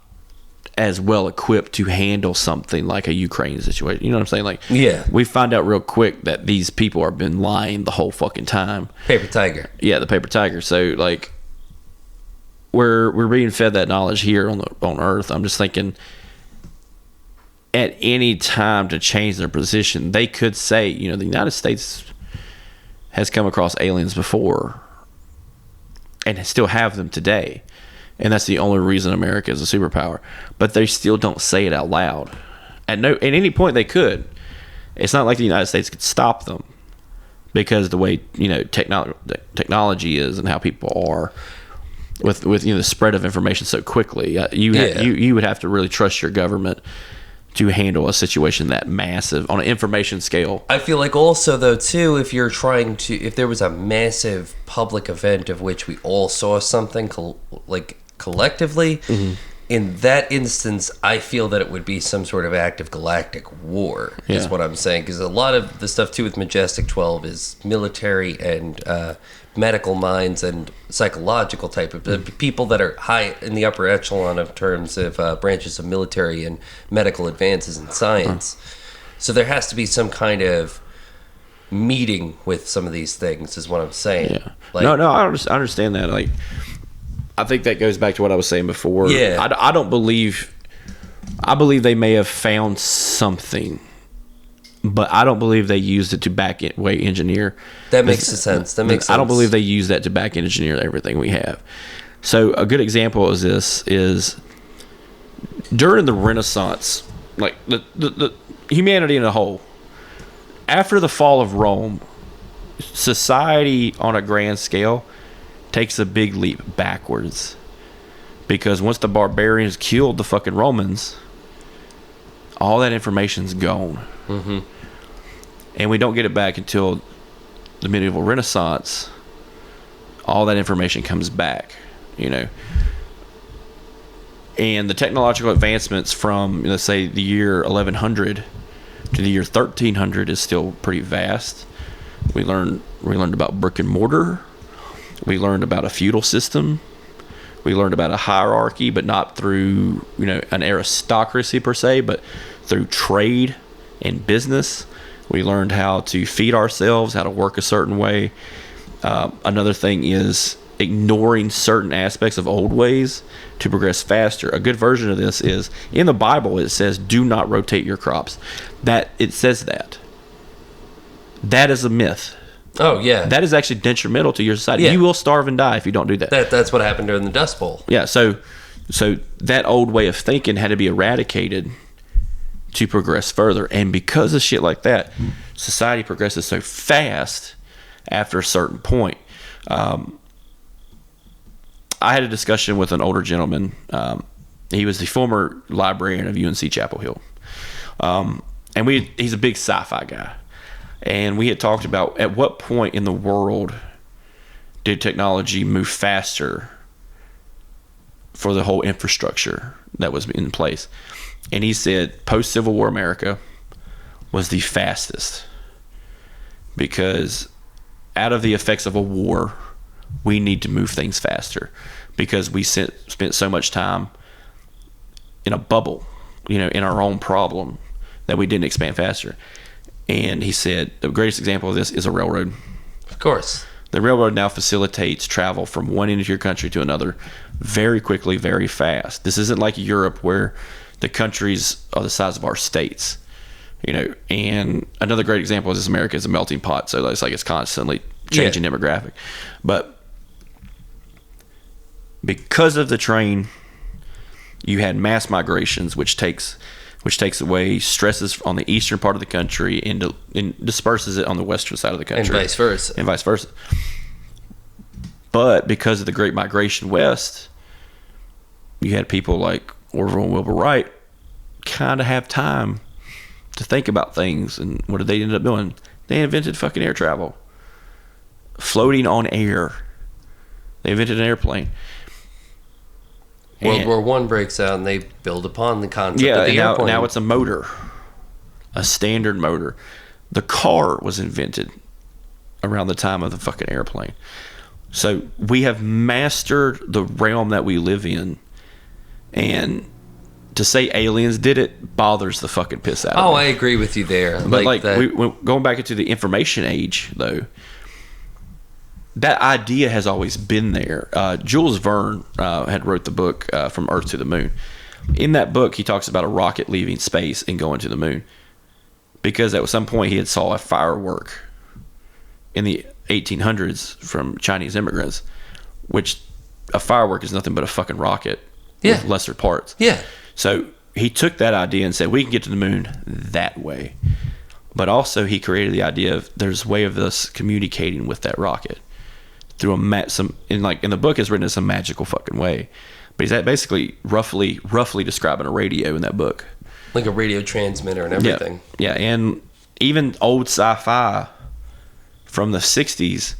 as well equipped to handle something like a Ukraine situation. You know what I'm saying? Like, Yeah. we find out real quick that these people have been lying the whole fucking time. Paper tiger. Yeah, the paper tiger. So like, we're being fed that knowledge here on Earth. I'm just thinking, at any time to change their position, they could say, you know, the United States has come across aliens before and still have them today. And that's the only reason America is a superpower. But they still don't say it out loud. At any point they could. It's not like the United States could stop them, because the way, you know, technology is and how people are with you know, the spread of information so quickly. You would have to really trust your government to handle a situation that massive on an information scale. I feel like also, though, too, if there was a massive public event of which we all saw something collectively, in that instance, I feel that it would be some sort of active galactic war, is what I'm saying. Because a lot of the stuff, too, with Majestic 12 is military and medical minds and psychological type of people that are high in the upper echelon of terms of branches of military and medical advances in science. So there has to be some kind of meeting with some of these things, is what I'm saying. Yeah. Like, No, I understand that. Like, I think that goes back to what I was saying before. Yeah. I believe they may have found something, but I don't believe they used it to back-way engineer. That makes sense. I don't believe they used that to back engineer everything we have. So a good example is this: is during the Renaissance, like the humanity in a whole, after the fall of Rome, society on a grand scale takes a big leap backwards, because once the barbarians killed the fucking Romans, all that information's gone. And we don't get it back until the medieval Renaissance. All that information comes back, you know. And the technological advancements from, let's say, the year 1100 to the year 1300 is still pretty vast. We learned about brick and mortar. We learned about a feudal system. We learned about a hierarchy, but not through, you know, an aristocracy per se, but through trade and business. We learned how to feed ourselves, how to work a certain way. Another thing is ignoring certain aspects of old ways to progress faster. A good version of this is, in the Bible, it says, do not rotate your crops. It says that. That is a myth. Oh, yeah. That is actually detrimental to your society. Yeah. You will starve and die if you don't do that. That's what happened during the Dust Bowl. Yeah, so that old way of thinking had to be eradicated to progress further. And because of shit like that, society progresses so fast after a certain point. I had a discussion with an older gentleman. He was the former librarian of UNC Chapel Hill. And he's a big sci-fi guy. And we had talked about, at what point in the world did technology move faster for the whole infrastructure that was in place. And he said post-Civil War America was the fastest, because out of the effects of a war, we need to move things faster, because we spent so much time in a bubble, you know, in our own problem, that we didn't expand faster. And he said the greatest example of this is a railroad. Of course. The railroad now facilitates travel from one end of your country to another very quickly, very fast. This isn't like Europe, where the countries are the size of our states, you know. And another great example is America is a melting pot, so it's like it's constantly changing demographic. But because of the train, you had mass migrations, which takes away stresses on the eastern part of the country and disperses it on the western side of the country. And vice versa. But because of the Great Migration West, you had people like Orville and Wilbur Wright kind of have time to think about things. And what did they end up doing? They invented fucking air travel. Floating on air. They invented an airplane. World War I breaks out, and they build upon the concept of the airplane. Now it's a motor, a standard motor. The car was invented around the time of the fucking airplane. So we have mastered the realm that we live in, and to say aliens did it bothers the fucking piss out of me. Oh, I agree with you there. But like that. going back into the information age, though, that idea has always been there. Jules Verne had wrote the book From Earth to the Moon. In that book, he talks about a rocket leaving space and going to the moon, because at some point he had saw a firework in the 1800s from Chinese immigrants, which a firework is nothing but a fucking rocket with lesser parts. Yeah. So he took that idea and said, we can get to the moon that way. But also he created the idea of there's a way of us communicating with that rocket through in the book it's written in some magical fucking way. But he's basically roughly describing a radio in that book. Like a radio transmitter and everything. Yeah, and even old sci-fi from the 60s,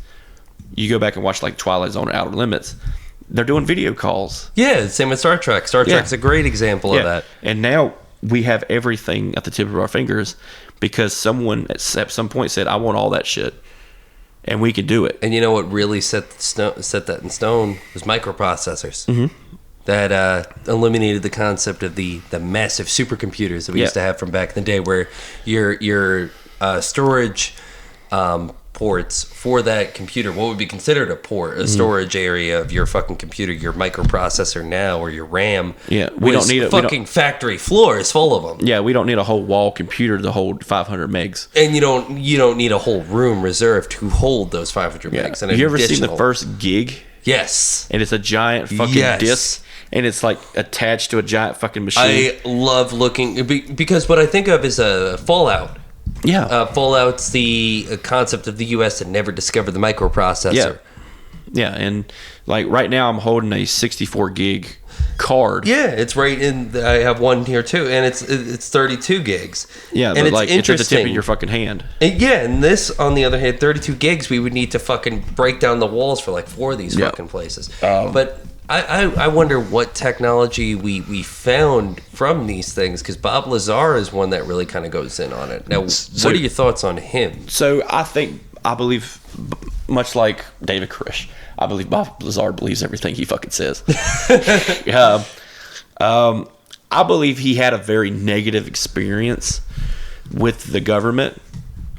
you go back and watch like Twilight Zone or Outer Limits, they're doing video calls. Yeah, same with Star Trek. Star Trek's a great example of that. And now we have everything at the tip of our fingers because someone at some point said, I want all that shit. And we can do it. And you know what really set that in stone was microprocessors. Mm-hmm. That eliminated the concept of the massive supercomputers that we used to have from back in the day, where your storage ports for that computer, what would be considered a port, a storage area of your fucking computer, your microprocessor now, or your RAM. Yeah, we don't need fucking factory floors full of them. Yeah, we don't need a whole wall computer to hold 500 megs. And you don't need a whole room reserved to hold those 500 megs. And have you ever seen the first gig? Yes. And it's a giant fucking disc, and it's like attached to a giant fucking machine. I love looking, because what I think of is a Fallout. Yeah. Fallout's the concept of the U.S. that never discovered the microprocessor. Yeah, and like right now I'm holding a 64 gig card. Yeah, it's right in. I have one here too, and it's 32 gigs. Yeah, and but it's like it's at the tip interesting. of your fucking hand. And this, on the other hand, 32 gigs, we would need to fucking break down the walls for like 4 of these fucking places. But I wonder what technology we found from these things, because Bob Lazar is one that really kind of goes in on it. Now, what are your thoughts on him? So I believe, much like David Koresh, I believe Bob Lazar believes everything he fucking says. I believe he had a very negative experience with the government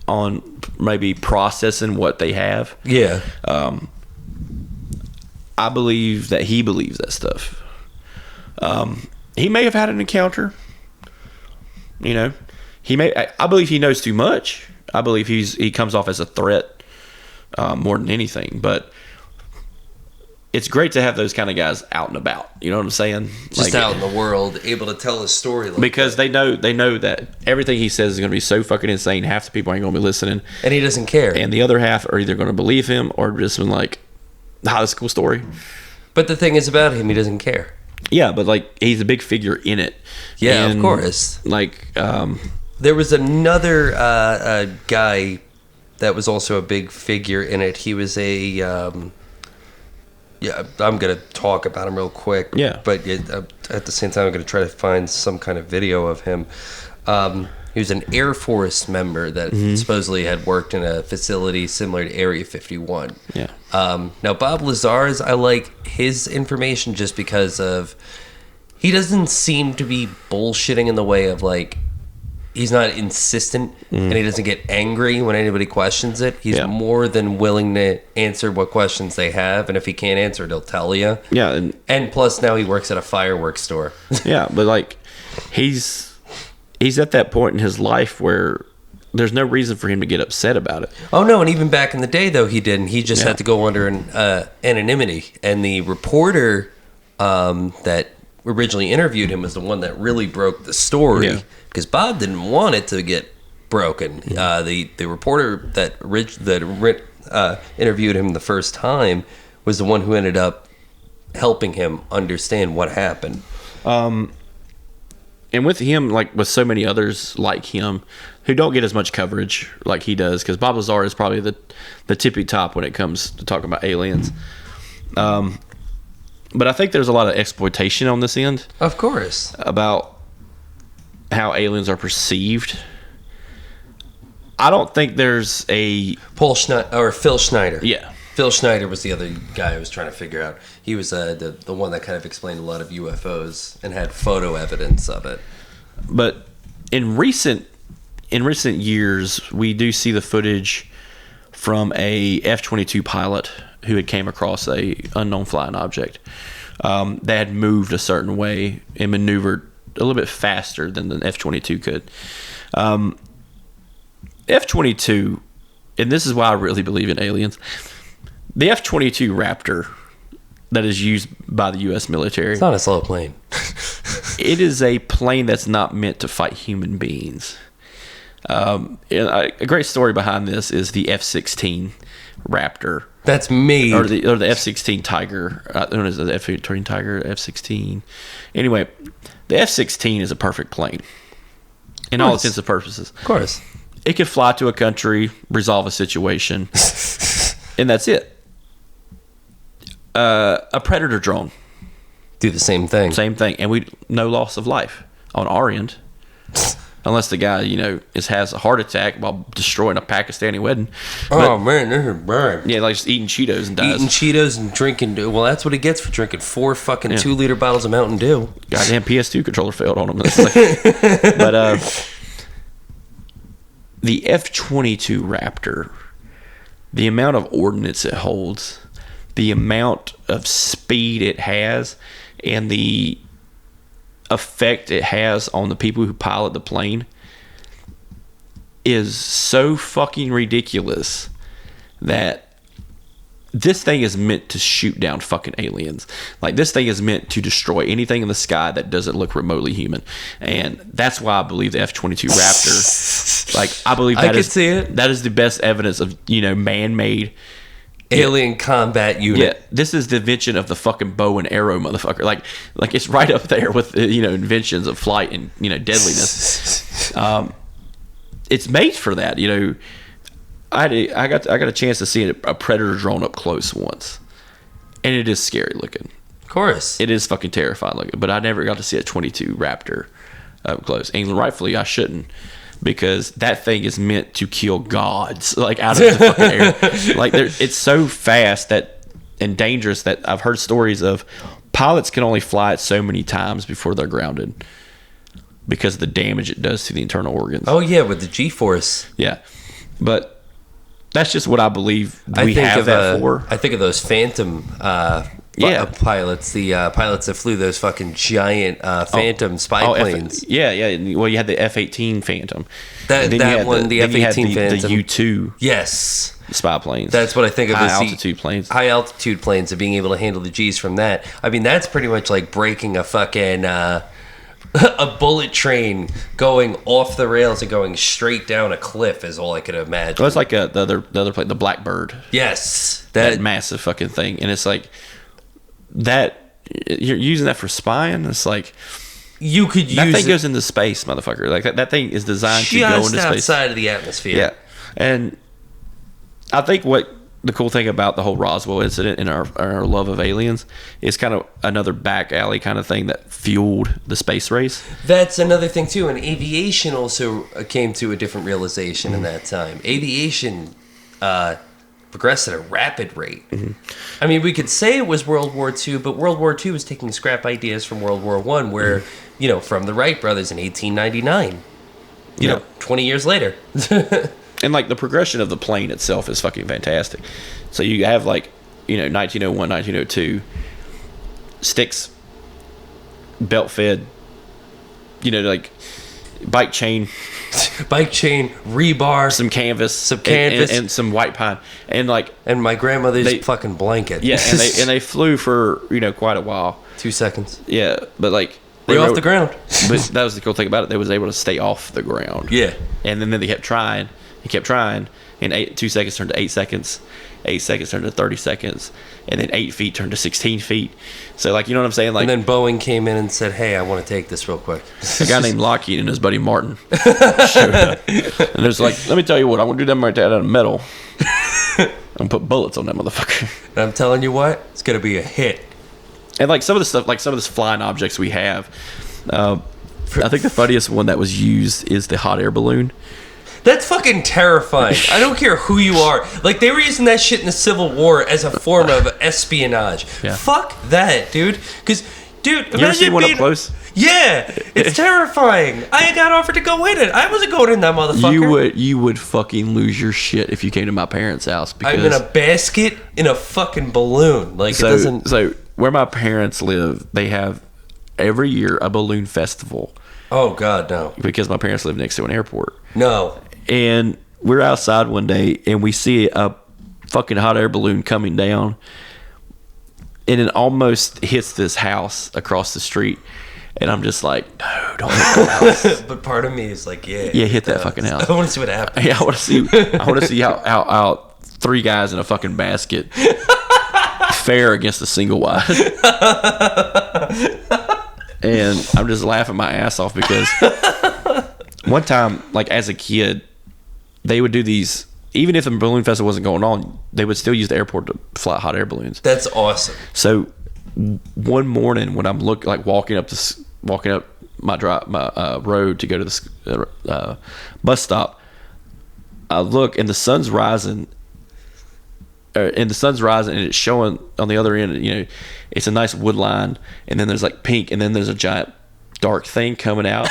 on maybe processing what they have. Yeah. I believe that he believes that stuff. He may have had an encounter. You know, I believe he knows too much. I believe he comes off as a threat more than anything. But it's great to have those kind of guys out and about. You know what I'm saying? Just out in the world, able to tell his story. Because they know that everything he says is going to be so fucking insane. Half the people ain't going to be listening, and he doesn't care. And the other half are either going to believe him or just been like, that's a cool story. But the thing is about him, he doesn't care. Yeah, but like he's a big figure in it. Yeah, and of course. Like there was another guy that was also a big figure in it. He was I'm gonna talk about him real quick. Yeah. But at the same time, I'm gonna try to find some kind of video of him. He was an Air Force member that supposedly had worked in a facility similar to Area 51. Yeah. Now, Bob Lazar's, I like his information just because of he doesn't seem to be bullshitting in the way of like he's not insistent and he doesn't get angry when anybody questions it. He's more than willing to answer what questions they have, and if he can't answer it, he'll tell you. Yeah, and plus now he works at a fireworks store. Yeah, but like he's at that point in his life where there's no reason for him to get upset about it. Oh no, and even back in the day though he didn't. He just had to go under anonymity, and the reporter that originally interviewed him was the one that really broke the story, because Bob didn't want it to get broken. The reporter that interviewed him the first time was the one who ended up helping him understand what happened. And with him, like with so many others like him, who don't get as much coverage like he does, because Bob Lazar is probably the tippy top when it comes to talking about aliens. But I think there's a lot of exploitation on this end. Of course. About how aliens are perceived. I don't think there's a... Phil Schneider. Yeah. Phil Schneider was the other guy I was trying to figure out. He was the one that kind of explained a lot of UFOs and had photo evidence of it. But in recent years, we do see the footage from a F-22 pilot who had came across a unknown flying object that had moved a certain way and maneuvered a little bit faster than the F-22 could. F-22, and this is why I really believe in aliens, the F-22 Raptor that is used by the U.S. military. It's not a slow plane. It is a plane that's not meant to fight human beings. And a great story behind this is the F-16 Raptor. That's me. Or the F-16 Tiger. Known as the F-18 Tiger, F-16. Anyway, the F-16 is a perfect plane. In all intents and purposes. Of course. It could fly to a country, resolve a situation, and that's it. A Predator drone. Do the same thing. Same thing. And no loss of life on our end. Unless the guy, has a heart attack while destroying a Pakistani wedding. Man, this is bad. Yeah, like just eating Cheetos and dies. Eating Cheetos and drinking. Well, that's what he gets for drinking 4 fucking 2-liter bottles of Mountain Dew. Goddamn PS2 controller failed on him. But the F-22 Raptor, the amount of ordnance it holds, the amount of speed it has, and the effect it has on the people who pilot the plane is so fucking ridiculous that this thing is meant to shoot down fucking aliens. Like, this thing is meant to destroy anything in the sky that doesn't look remotely human. And that's why I believe the F-22 Raptor, like, I believe that is the best evidence of, man-made alien combat unit. Yeah, this is the invention of the fucking bow and arrow, motherfucker. Like it's right up there with inventions of flight and deadliness. It's made for that. I got a chance to see a Predator drone up close once, and it is scary looking. Of course, it is fucking terrifying looking. But I never got to see a 22 Raptor up close, and rightfully I shouldn't. Because that thing is meant to kill gods, like, out of the fucking air. Like, it's so fast and dangerous that I've heard stories of pilots can only fly it so many times before they're grounded because of the damage it does to the internal organs. Oh yeah, with the G-force. Yeah, but that's just what I believe for. I think of those Phantom pilots, the pilots that flew those fucking giant Phantom spy planes. Well, you had the F-18 Phantom. The F-18 Phantom. The U-2. Yes. Spy planes. That's what I think of as high-altitude planes. High-altitude planes, of being able to handle the Gs from that. I mean, that's pretty much like breaking a fucking... a bullet train going off the rails and going straight down a cliff is all I could imagine. Well, it's like the other plane, the Blackbird. Yes. That massive fucking thing. And it's like... that you're using that for spying. It's like you could use that thing goes into space, motherfucker. Like that thing is designed to go into space, outside of the atmosphere. Yeah, and I think what the cool thing about the whole Roswell incident and our love of aliens is kind of another back alley kind of thing that fueled the space race. That's another thing too, and aviation also came to a different realization in that time. Aviation progressed at a rapid rate. Mm-hmm. I mean, we could say it was World War II, but World War II was taking scrap ideas from World War I, where, from the Wright brothers in 1899, 20 years later. And, like, the progression of the plane itself is fucking fantastic. So you have, 1901, 1902, sticks, belt-fed, bike chain, rebar, some canvas, and some white pine, and my grandmother's fucking blanket. Yeah, and they flew for quite a while. 2 seconds. Yeah, but they off the ground. But that was the cool thing about it. They was able to stay off the ground. Yeah, and then they kept trying. And 2 seconds turned to 8 seconds. 8 seconds turned to 30 seconds, and then 8 feet turned to 16 feet. So, you know what I'm saying? And then Boeing came in and said, "Hey, I want to take this real quick." A guy named Lockheed and his buddy Martin showed up. And there's let me tell you what, I'm going to do them right out of metal. I'm going to put bullets on that motherfucker. And I'm telling you what, it's going to be a hit. And, some of the stuff, some of this flying objects we have, I think the funniest one that was used is the hot air balloon. That's fucking terrifying. I don't care who you are. Like, they were using that shit in the Civil War as a form of espionage. Yeah. Fuck that, dude. Because, dude, You ever seen one up close? Yeah, it's terrifying. I got offered to go in it. I wasn't going in that motherfucker. You would fucking lose your shit if you came to my parents' house. Because I'm in a basket in a fucking balloon. Like, it doesn't... So, where my parents live, they have every year a balloon festival. Oh, God, no. Because my parents live next to an airport. No. And we're outside one day, and we see a fucking hot air balloon coming down, and it almost hits this house across the street. And I'm just like, no, don't hit that house. But part of me is like, yeah, hit that fucking house. I want to see what happens. Yeah, I want to see how three guys in a fucking basket fare against a single wide. And I'm just laughing my ass off because one time, like as a kid, they would do these. Even if the balloon festival wasn't going on, they would still use the airport to fly hot air balloons. That's awesome. So one morning when I'm walking up my road to go to the bus stop, I look and the sun's rising. And it's showing on the other end, you know, it's a nice wood line, and then there's like pink, and then there's a giant dark thing coming out.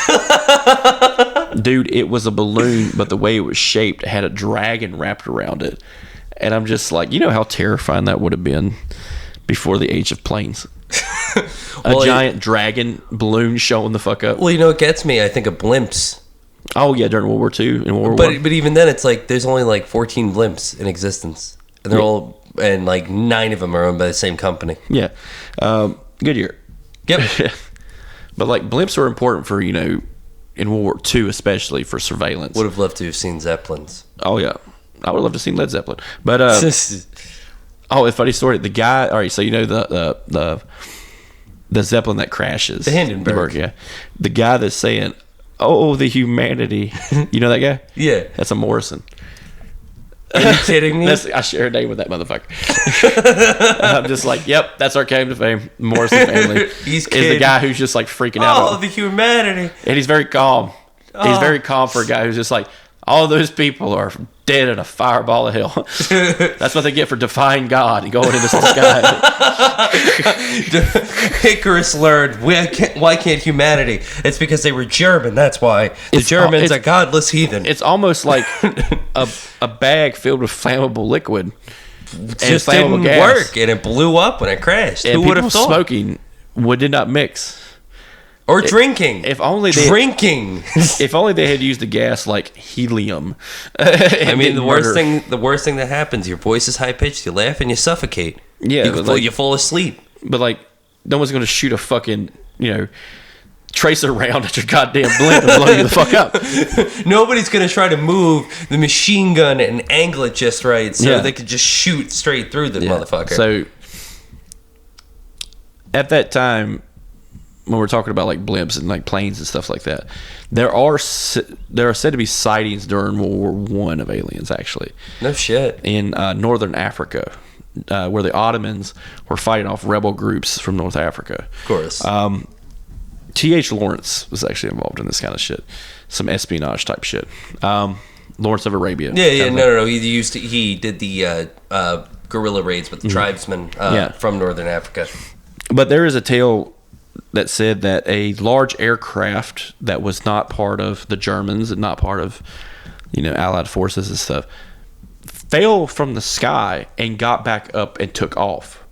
Dude, it was a balloon, but the way it was shaped, it had a dragon wrapped around it. And I'm just like, you know how terrifying that would have been before the age of planes. A giant dragon balloon showing the fuck up. Well, you know what gets me? I think of blimps. Oh yeah, during World War II and World War I. But even then, it's like there's only like 14 blimps in existence. And they're all, and like 9 of them are owned by the same company. Yeah. Goodyear. Yep. But like blimps were important for, you know, in World War II, especially for surveillance. Would have loved to have seen Zeppelins. Oh yeah. I would love to have seen Led Zeppelin. But, it's a funny story. The guy, all right, so you know the Zeppelin that crashes. The Hindenburg. Yeah. The guy that's saying, oh, the humanity. You know that guy? Yeah. That's a Morrison. Are you kidding me? I share a name with that motherfucker. I'm just like, yep, that's our claim to fame. Morrison family. He's is the guy who's just like freaking out. Oh, the humanity. And he's very calm. He's very calm for a guy who's just like, all those people are dead in a fireball of hell. That's what they get for defying God and going into the sky. Icarus learned, why can't humanity? It's because they were German, that's why. The Germans are godless heathen. It's almost like a bag filled with flammable liquid. It just didn't work, and it blew up when it crashed. And who would have thought? Smoking did not mix. Or drinking. If only if only they had used the gas like helium. I mean, the worst thing that happens, your voice is high pitched, you laugh and you suffocate. Yeah, you fall asleep. But like, no one's going to shoot a fucking, you know, tracer round at your goddamn blimp and blow you the fuck up. Nobody's going to try to move the machine gun and angle it just right so they could just shoot straight through the motherfucker. So at that time, when we're talking about like blimps and like planes and stuff like that, there are said to be sightings during World War I of aliens, actually. No shit. In northern Africa, where the Ottomans were fighting off rebel groups from North Africa. Of course. T.H. Lawrence was actually involved in this kind of shit, some espionage type shit. Lawrence of Arabia. Yeah. No. He did the guerrilla raids with the tribesmen from northern Africa. But there is a tale that said that a large aircraft that was not part of the Germans and not part of, you know, Allied forces and stuff fell from the sky and got back up and took off.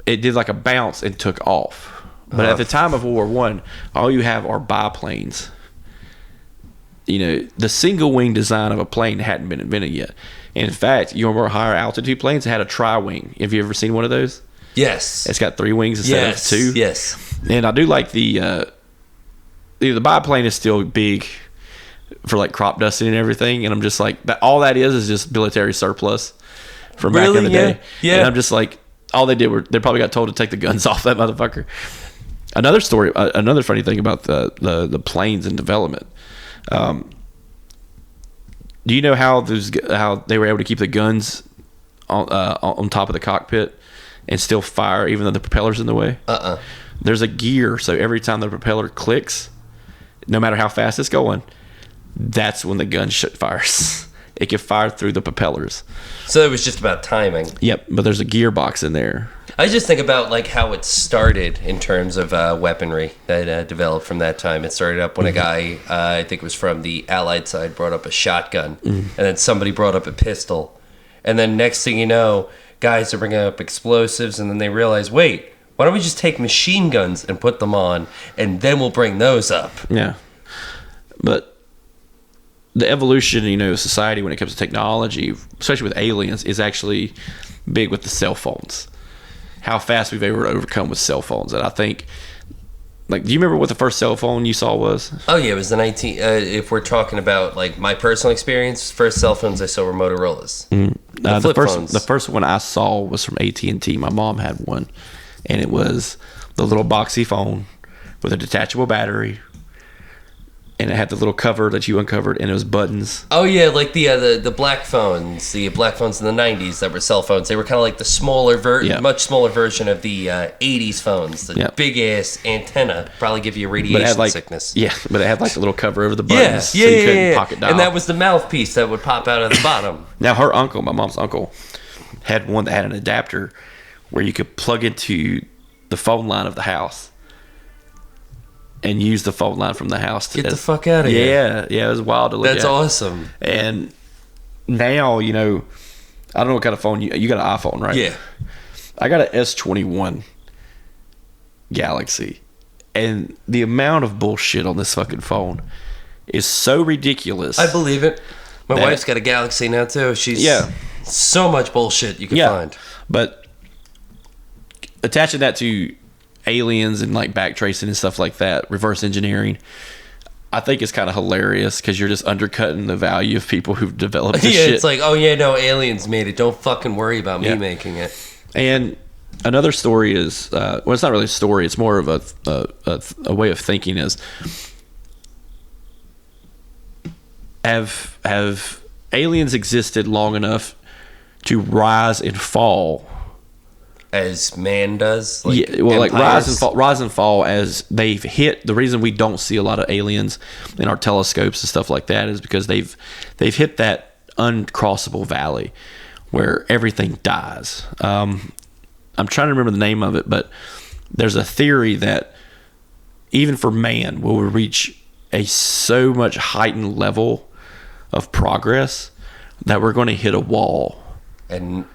It did like a bounce and took off. But at the time of World War I, all you have are biplanes. You know, the single wing design of a plane hadn't been invented yet. And in fact, your more higher altitude planes had a tri-wing. Have you ever seen one of those? Yes. It's got 3 wings instead of 2. Yes. And I do like the biplane is still big for like crop dusting and everything. And I'm just like, all that is just military surplus from back in the day. Yeah. And I'm just like, all they did they probably got told to take the guns off that motherfucker. Another story, another funny thing about the planes in development. Do you know how they were able to keep the guns on top of the cockpit and still fire even though the propeller's in the way? There's a gear, so every time the propeller clicks, no matter how fast it's going, that's when the gun fires. It can fire through the propellers. So it was just about timing. Yep, but there's a gearbox in there. I just think about like how it started in terms of weaponry that developed from that time. It started up when a guy, I think it was from the Allied side, brought up a shotgun, and then somebody brought up a pistol, and then next thing you know, guys are bringing up explosives, and then they realize, wait, why don't we just take machine guns and put them on, and then we'll bring those up. Yeah, but the evolution, of society when it comes to technology, especially with aliens, is actually big with the cell phones. How fast we've able to overcome with cell phones. And I think, do you remember what the first cell phone you saw was? Oh yeah, it was the if we're talking about like my personal experience, first cell phones I saw were Motorola's. The phones. first one I saw was from AT&T. My mom had one, and it was the little boxy phone with a detachable battery. And it had the little cover that you uncovered, and it was buttons. Oh yeah, like the black phones, in the '90s that were cell phones. They were kind of like the smaller much smaller version of the '80s phones. The big ass antenna probably give you radiation sickness. Yeah, but it had like a little cover over the buttons, so you couldn't pocket dial. And that was the mouthpiece that would pop out of the bottom. Now her uncle, my mom's uncle, had one that had an adapter where you could plug into the phone line of the house. And use the phone line from the house. Get the fuck out of here. Yeah, it was wild to look at. That's awesome. And now, I don't know what kind of phone you got an iPhone, right? Yeah. I got an S21 Galaxy. And the amount of bullshit on this fucking phone is so ridiculous. I believe it. My wife's got a Galaxy now, too. She's so much bullshit you can find. But attaching that to aliens and like backtracing and stuff like that, reverse engineering, I think it's kind of hilarious because you're just undercutting the value of people who've developed this shit. It's like, oh yeah, no, aliens made it. Don't fucking worry about me making it. And another story is, well, it's not really a story. It's more of a way of thinking is, have aliens existed long enough to rise and fall as man does? Like rise and fall as they've hit. The reason we don't see a lot of aliens in our telescopes and stuff like that is because they've hit that uncrossable valley where everything dies. I'm trying to remember the name of it, but there's a theory that even for man, will we reach a so much heightened level of progress that we're going to hit a wall and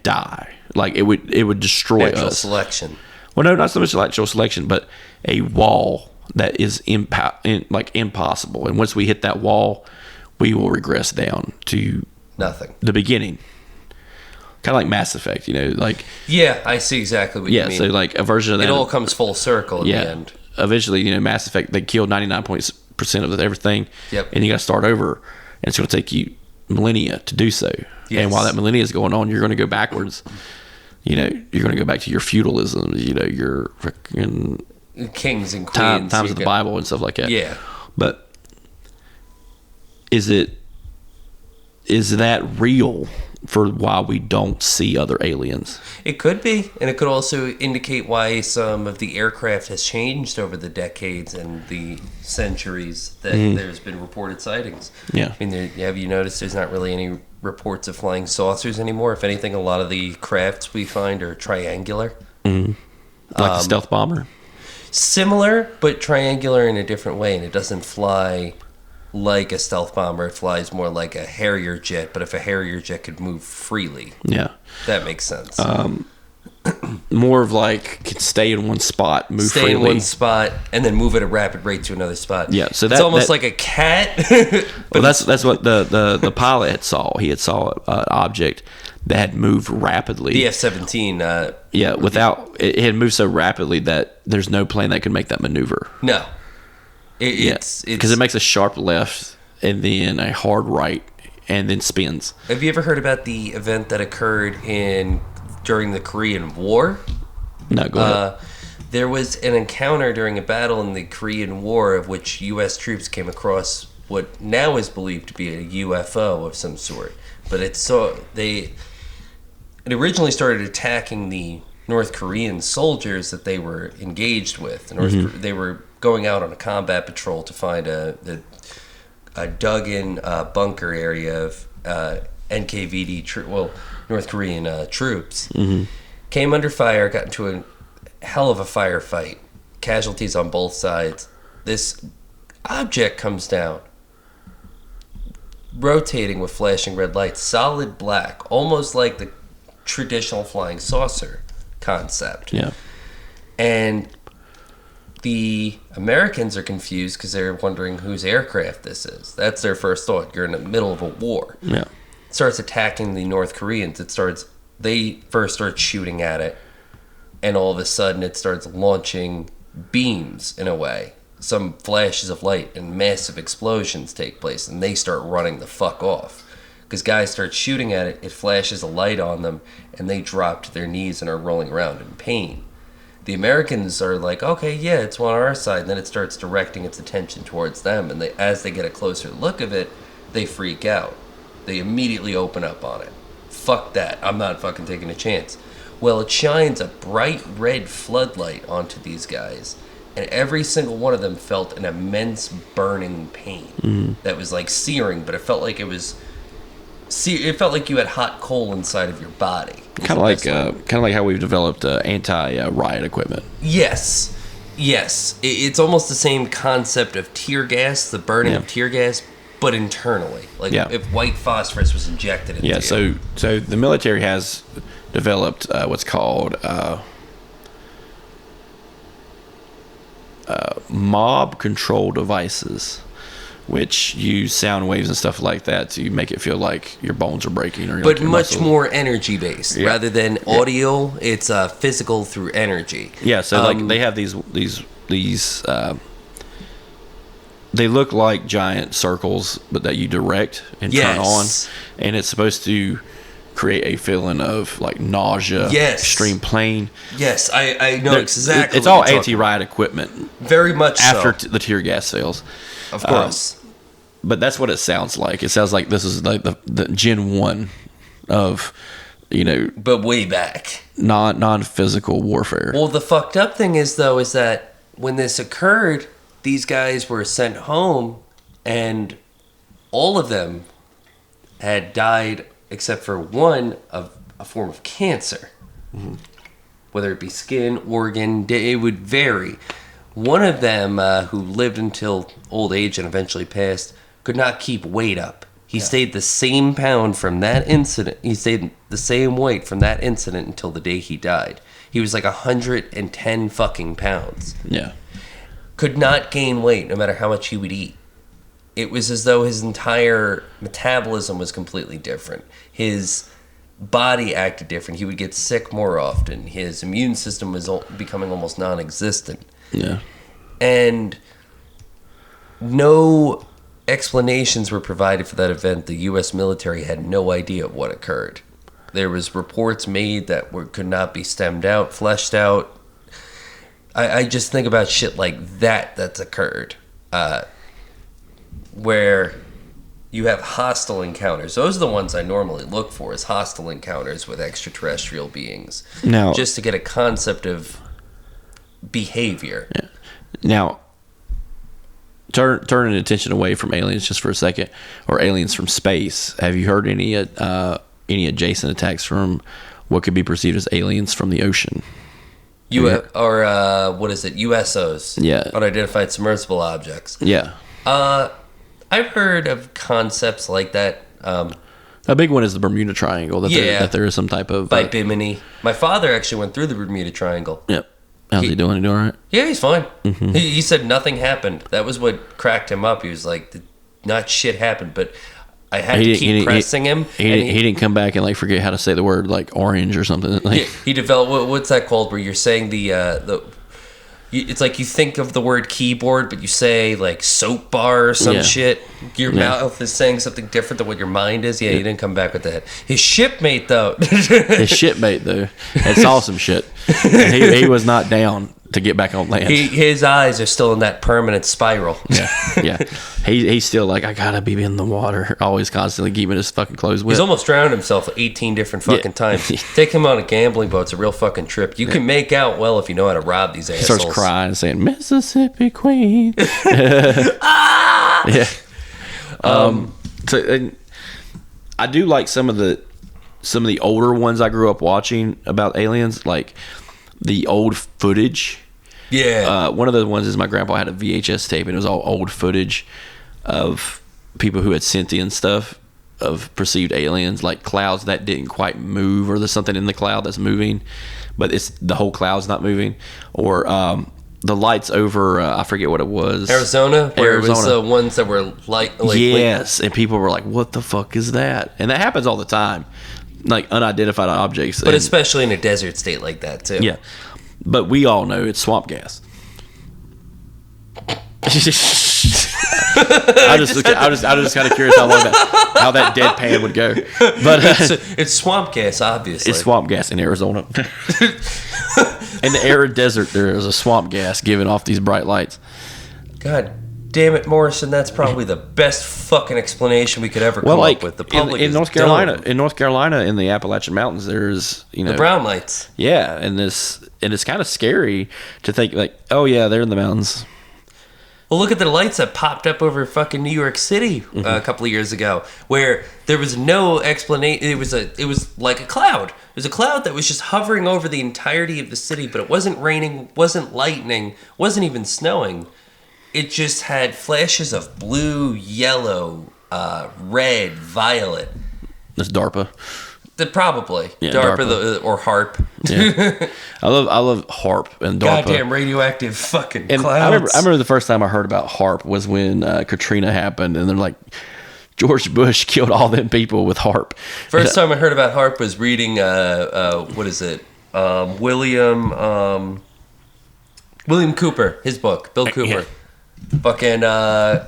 die. Like it would destroy natural us. Selection. Well, no, not so much natural selection, but a wall that is impossible. And once we hit that wall, we will regress down to nothing. The beginning. Kind of like Mass Effect, Yeah, I see exactly what you mean. Yeah, so like a version of that. It all comes full circle in the end. Eventually, Mass Effect, they killed 99% of everything. Yep. And you got to start over. And it's going to take you millennia to do so. Yes. And while that millennia is going on, you're going to go backwards. You're going to go back to your feudalism, your freaking kings and queens. Times of the Bible and stuff like that. Yeah. But is that real for why we don't see other aliens? It could be, and it could also indicate why some of the aircraft has changed over the decades and the centuries that there's been reported sightings. Yeah. I mean, have you noticed there's not really any reports of flying saucers anymore? If anything, a lot of the crafts we find are triangular. Like the stealth bomber? Similar, but triangular in a different way, and it doesn't fly like a stealth bomber. It flies more like a Harrier jet, but if a Harrier jet could move freely. Yeah. That makes sense. More of like can stay in one spot, move freely. Stay in one spot and then move at a rapid rate to another spot. Yeah, so it's almost like a cat. Well, that's what the pilot had saw. He had saw an object that had moved rapidly. The F-17. It had moved so rapidly that there's no plane that could make that maneuver. No. It's because it makes a sharp left and then a hard right and then spins. Have you ever heard about the event that occurred during the Korean War? No, go ahead. There was an encounter during a battle in the Korean War of which U.S. troops came across what now is believed to be a UFO of some sort. But it originally started attacking the North Korean soldiers that they were engaged with. They were going out on a combat patrol to find a a dug-in bunker area of NKVD, North Korean troops. Came under fire, got into a hell of a firefight. Casualties on both sides. This object comes down, rotating with flashing red lights, solid black, almost like the traditional flying saucer concept. Yeah. And the Americans are confused because they're wondering whose aircraft this is. That's their first thought. You're in the middle of a war. Yeah. It starts attacking the North Koreans. They first start shooting at it, and all of a sudden it starts launching beams in a way. Some flashes of light and massive explosions take place, and they start running the fuck off. Because guys start shooting at it, it flashes a light on them, and they drop to their knees and are rolling around in pain. The Americans are like, okay, yeah, it's on our side. And then it starts directing its attention towards them. And as they get a closer look of it, they freak out. They immediately open up on it. Fuck that. I'm not fucking taking a chance. Well, it shines a bright red floodlight onto these guys. And every single one of them felt an immense burning pain that was like searing, but it felt like it felt like you had hot coal inside of your body. Kind of like how we've developed anti-riot equipment. Yes. It's almost the same concept of tear gas, the burning of tear gas, but internally. Like if white phosphorus was injected into you. So the military has developed what's called mob control devices, which use sound waves and stuff like that to make it feel like your bones are breaking, but much more energy based rather than audio. It's physical through energy. Yeah, so like they have these they look like giant circles, but that you direct and turn on, and it's supposed to create a feeling of like nausea, extreme pain. Yes, I know exactly. It's all anti-riot equipment. Very much after the tear gas fails. Of course. But that's what it sounds like. It sounds like this is like the Gen 1 of, but way back. Non-physical warfare. Well, the fucked up thing is that when this occurred, these guys were sent home, and all of them had died except for one of a form of cancer. Whether it be skin, organ, it would vary. One of them, who lived until old age and eventually passed, could not keep weight up. He stayed the same pound from that incident. He stayed the same weight from that incident until the day he died. He was like 110 fucking pounds. Yeah. Could not gain weight no matter how much he would eat. It was as though his entire metabolism was completely different. His body acted different. He would get sick more often. His immune system was becoming almost non-existent. Yeah. And no explanations were provided for that event. The U.S. military had no idea what occurred. There was reports made that could not be stemmed out, fleshed out. I just think about shit like that's occurred. Where you have hostile encounters. Those are the ones I normally look for, is hostile encounters with extraterrestrial beings. Now, just to get a concept of behavior. Yeah. Now, turning attention away from aliens just for a second, or aliens from space. Have you heard any adjacent attacks from what could be perceived as aliens from the ocean? What is it? USOs. Yeah. Unidentified submersible objects. Yeah. I've heard of concepts like that. A big one is the Bermuda Triangle. That there is some type of by Bimini. My father actually went through the Bermuda Triangle. Yep. How's he doing? He doing all right? Yeah, he's fine. Mm-hmm. He said nothing happened. That was what cracked him up. He was like, not shit happened, but I had to keep pressing him. He didn't come back and like forget how to say the word like orange or something. Like, he developed, what's that called, where you're saying it's like you think of the word keyboard, but you say like soap bar or some shit. Your mouth is saying something different than what your mind is. Yeah, he didn't come back with that. His shipmate, though. That's awesome shit. And he was not down to get back on land. His eyes are still in that permanent spiral. Yeah. He's still like, I gotta be in the water, always constantly keeping his fucking clothes wet. He's almost drowned himself 18 different fucking times. Take him on a gambling boat. It's a real fucking trip. You can make out well if you know how to rob these assholes. He starts crying and saying, Mississippi Queen. Ah! Yeah. So and I do like some of the older ones I grew up watching about aliens, like the old footage. Yeah. One of the ones is my grandpa had a VHS tape, and it was all old footage of people who had sentient stuff, of perceived aliens, like clouds that didn't quite move, or there's something in the cloud that's moving, but it's the whole cloud's not moving, or the lights over I forget what it was, Arizona, where it was the ones that were like yes, and people were like, what the fuck is that? And that happens all the time, like unidentified objects, but especially in a desert state like that too. Yeah, but we all know it's swamp gas. I just kind of curious how that deadpan would go. But it's swamp gas, obviously. It's swamp gas in Arizona. In the arid desert, there is a swamp gas giving off these bright lights. God damn it, Morrison! That's probably the best fucking explanation we could ever come up with. The public in is North Carolina, dumb. in North Carolina, in the Appalachian Mountains, there's The brown lights. Yeah, and it's kind of scary to think like, oh yeah, they're in the mountains. Well, look at the lights that popped up over fucking New York City a couple of years ago, where there was no explanation. It was like a cloud. It was a cloud that was just hovering over the entirety of the city, but it wasn't raining, wasn't lightning, wasn't even snowing. It just had flashes of blue, yellow, red, violet. That's DARPA. Probably DARPA. Or HARP. Yeah. I love HARP and DARPA. Goddamn radioactive fucking and clouds. I remember the first time I heard about HARP was when Katrina happened, and they're like, George Bush killed all them people with HARP. First time I heard about HARP was reading what is it? William Cooper, his book, Bill Cooper. Yeah. Fucking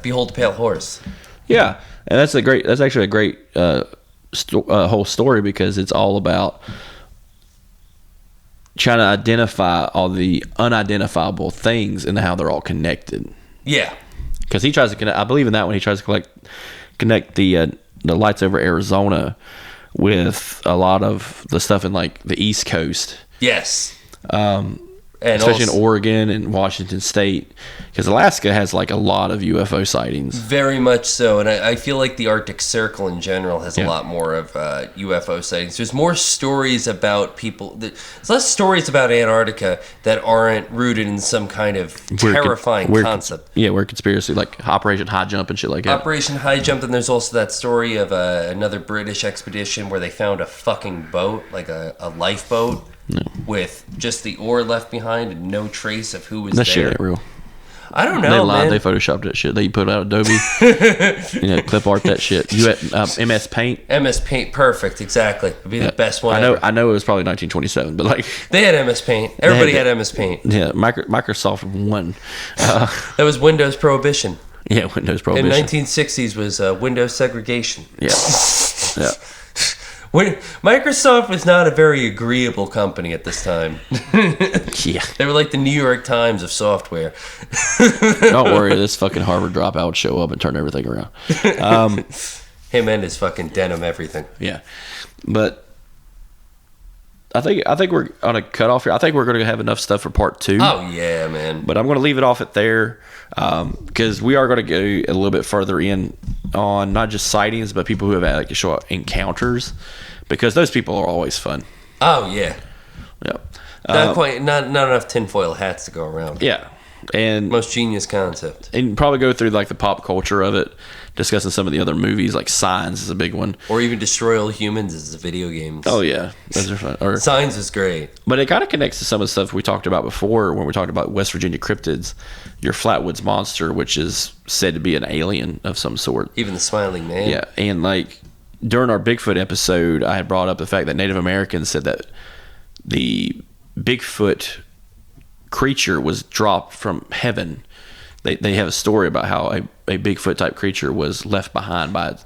Behold the Pale Horse. Yeah, and that's actually a great whole story, because it's all about trying to identify all the unidentifiable things and how they're all connected. Yeah, because he tries to connect. I believe in that one. He tries to connect the lights over Arizona with a lot of the stuff in like the East Coast. Yes. And especially in Oregon and Washington State, because Alaska has like a lot of UFO sightings. Very much so, and I feel like the Arctic Circle in general has a lot more of UFO sightings. There's more stories about people. There's less stories about Antarctica that aren't rooted in some kind of terrifying concept. We're conspiracy, like Operation High Jump and shit like that. Operation High Jump, and there's also that story of another British expedition where they found a fucking boat, like a lifeboat. No. With just the oar left behind and no trace of who was there. That shit ain't real. I don't know, They lied. man. They photoshopped that shit. They put out Adobe, clip art that shit. You had MS Paint. MS Paint, perfect, exactly. It'd be the best one. I know it was probably 1927, but like they had MS Paint. Everybody had MS Paint. Yeah, Microsoft won. That was Windows Prohibition. Yeah, Windows Prohibition. In 1960s was Windows segregation. Yeah, yeah. Microsoft was not a very agreeable company at this time. Yeah. They were like the New York Times of software. Don't worry, this fucking Harvard dropout would show up and turn everything around. Him and his fucking denim everything. Yeah. But I think we're on a cutoff here. I think we're going to have enough stuff for part 2. Oh, yeah, man. But I'm going to leave it off at there, because we are going to go a little bit further in on not just sightings, but people who have had like show encounters, because those people are always fun. Oh, yeah. Yeah. Not enough tinfoil hats to go around. Yeah. And most genius concept. And probably go through like the pop culture of it, discussing some of the other movies, like Signs is a big one. Or even Destroy All Humans is a video game. Oh yeah, those are fun. Or, Signs is great. But it kind of connects to some of the stuff we talked about before when we talked about West Virginia cryptids. Your Flatwoods Monster, which is said to be an alien of some sort. Even the Smiling Man. Yeah, and like during our Bigfoot episode, I had brought up the fact that Native Americans said that the Bigfoot creature was dropped from heaven. They have a story about how a Bigfoot type creature was left behind by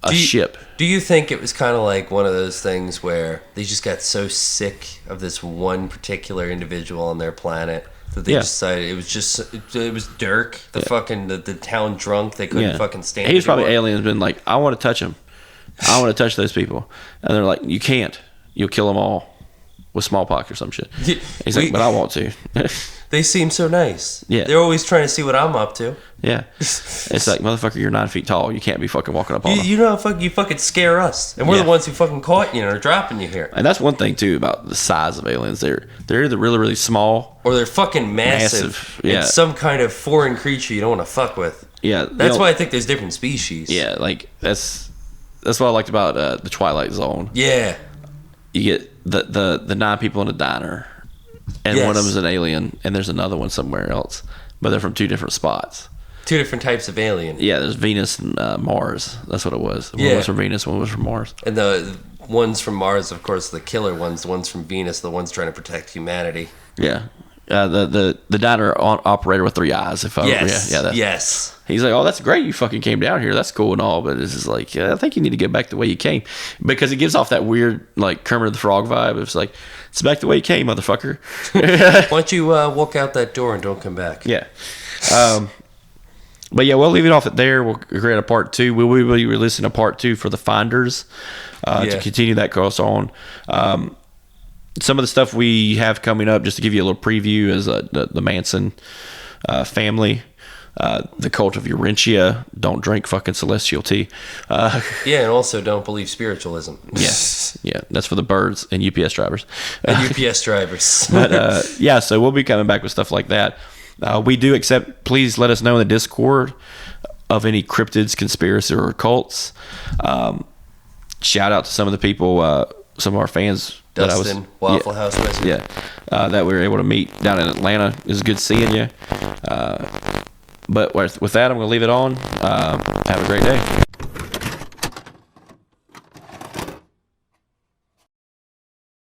a ship. Do you think it was kind of like one of those things where they just got so sick of this one particular individual on their planet that they decided it was Dirk, the town drunk, they couldn't fucking stand it. He's probably aliens been like, I want to touch him. I want to touch those people. And they're like, you can't. You'll kill them all with smallpox or some shit. He's like, but I want to. They seem so nice. Yeah. They're always trying to see what I'm up to. Yeah. It's like, motherfucker, you're 9 feet tall. You can't be fucking walking up on them. You know how you fucking scare us. And we're Yeah. the ones who fucking caught you and are dropping you here. And that's one thing, too, about the size of aliens. They're either really, really small. Or they're fucking massive. Yeah. And some kind of foreign creature you don't want to fuck with. Yeah. That's why I think there's different species. Yeah, like, that's what I liked about the Twilight Zone. Yeah. You get the 9 people in a diner, and one of them is an alien, and there's another one somewhere else. But they're from 2 different spots. 2 different types of alien. Yeah, there's Venus and Mars. That's what it was. One was from Venus, one was from Mars. And the ones from Mars, of course, the killer ones. The ones from Venus, the ones trying to protect humanity. Yeah. The diner operator with 3 eyes. Yes. He's like, oh, that's great. You fucking came down here. That's cool and all. But this is like, I think you need to get back the way you came. Because it gives off that weird, like, Kermit the Frog vibe. It's like, it's back the way you came, motherfucker. Why don't you walk out that door and don't come back? Yeah. But yeah, we'll leave it off at there. We'll create a part 2. We will be releasing a part 2 for the Finders to continue that course on. Some of the stuff we have coming up, just to give you a little preview, is the Manson family, the cult of Urantia. Don't drink fucking celestial tea. Yeah, and also don't believe spiritualism. Yeah, that's for the birds and UPS drivers. And UPS drivers. But yeah, so we'll be coming back with stuff like that. We do accept, please let us know in the Discord of any cryptids, conspiracy, or cults. Shout out to some of the people, some of our fans. Dustin, Waffle House Wizard. That we were able to meet down in Atlanta. It was good seeing you. But with that, I'm going to leave it on. Have a great day.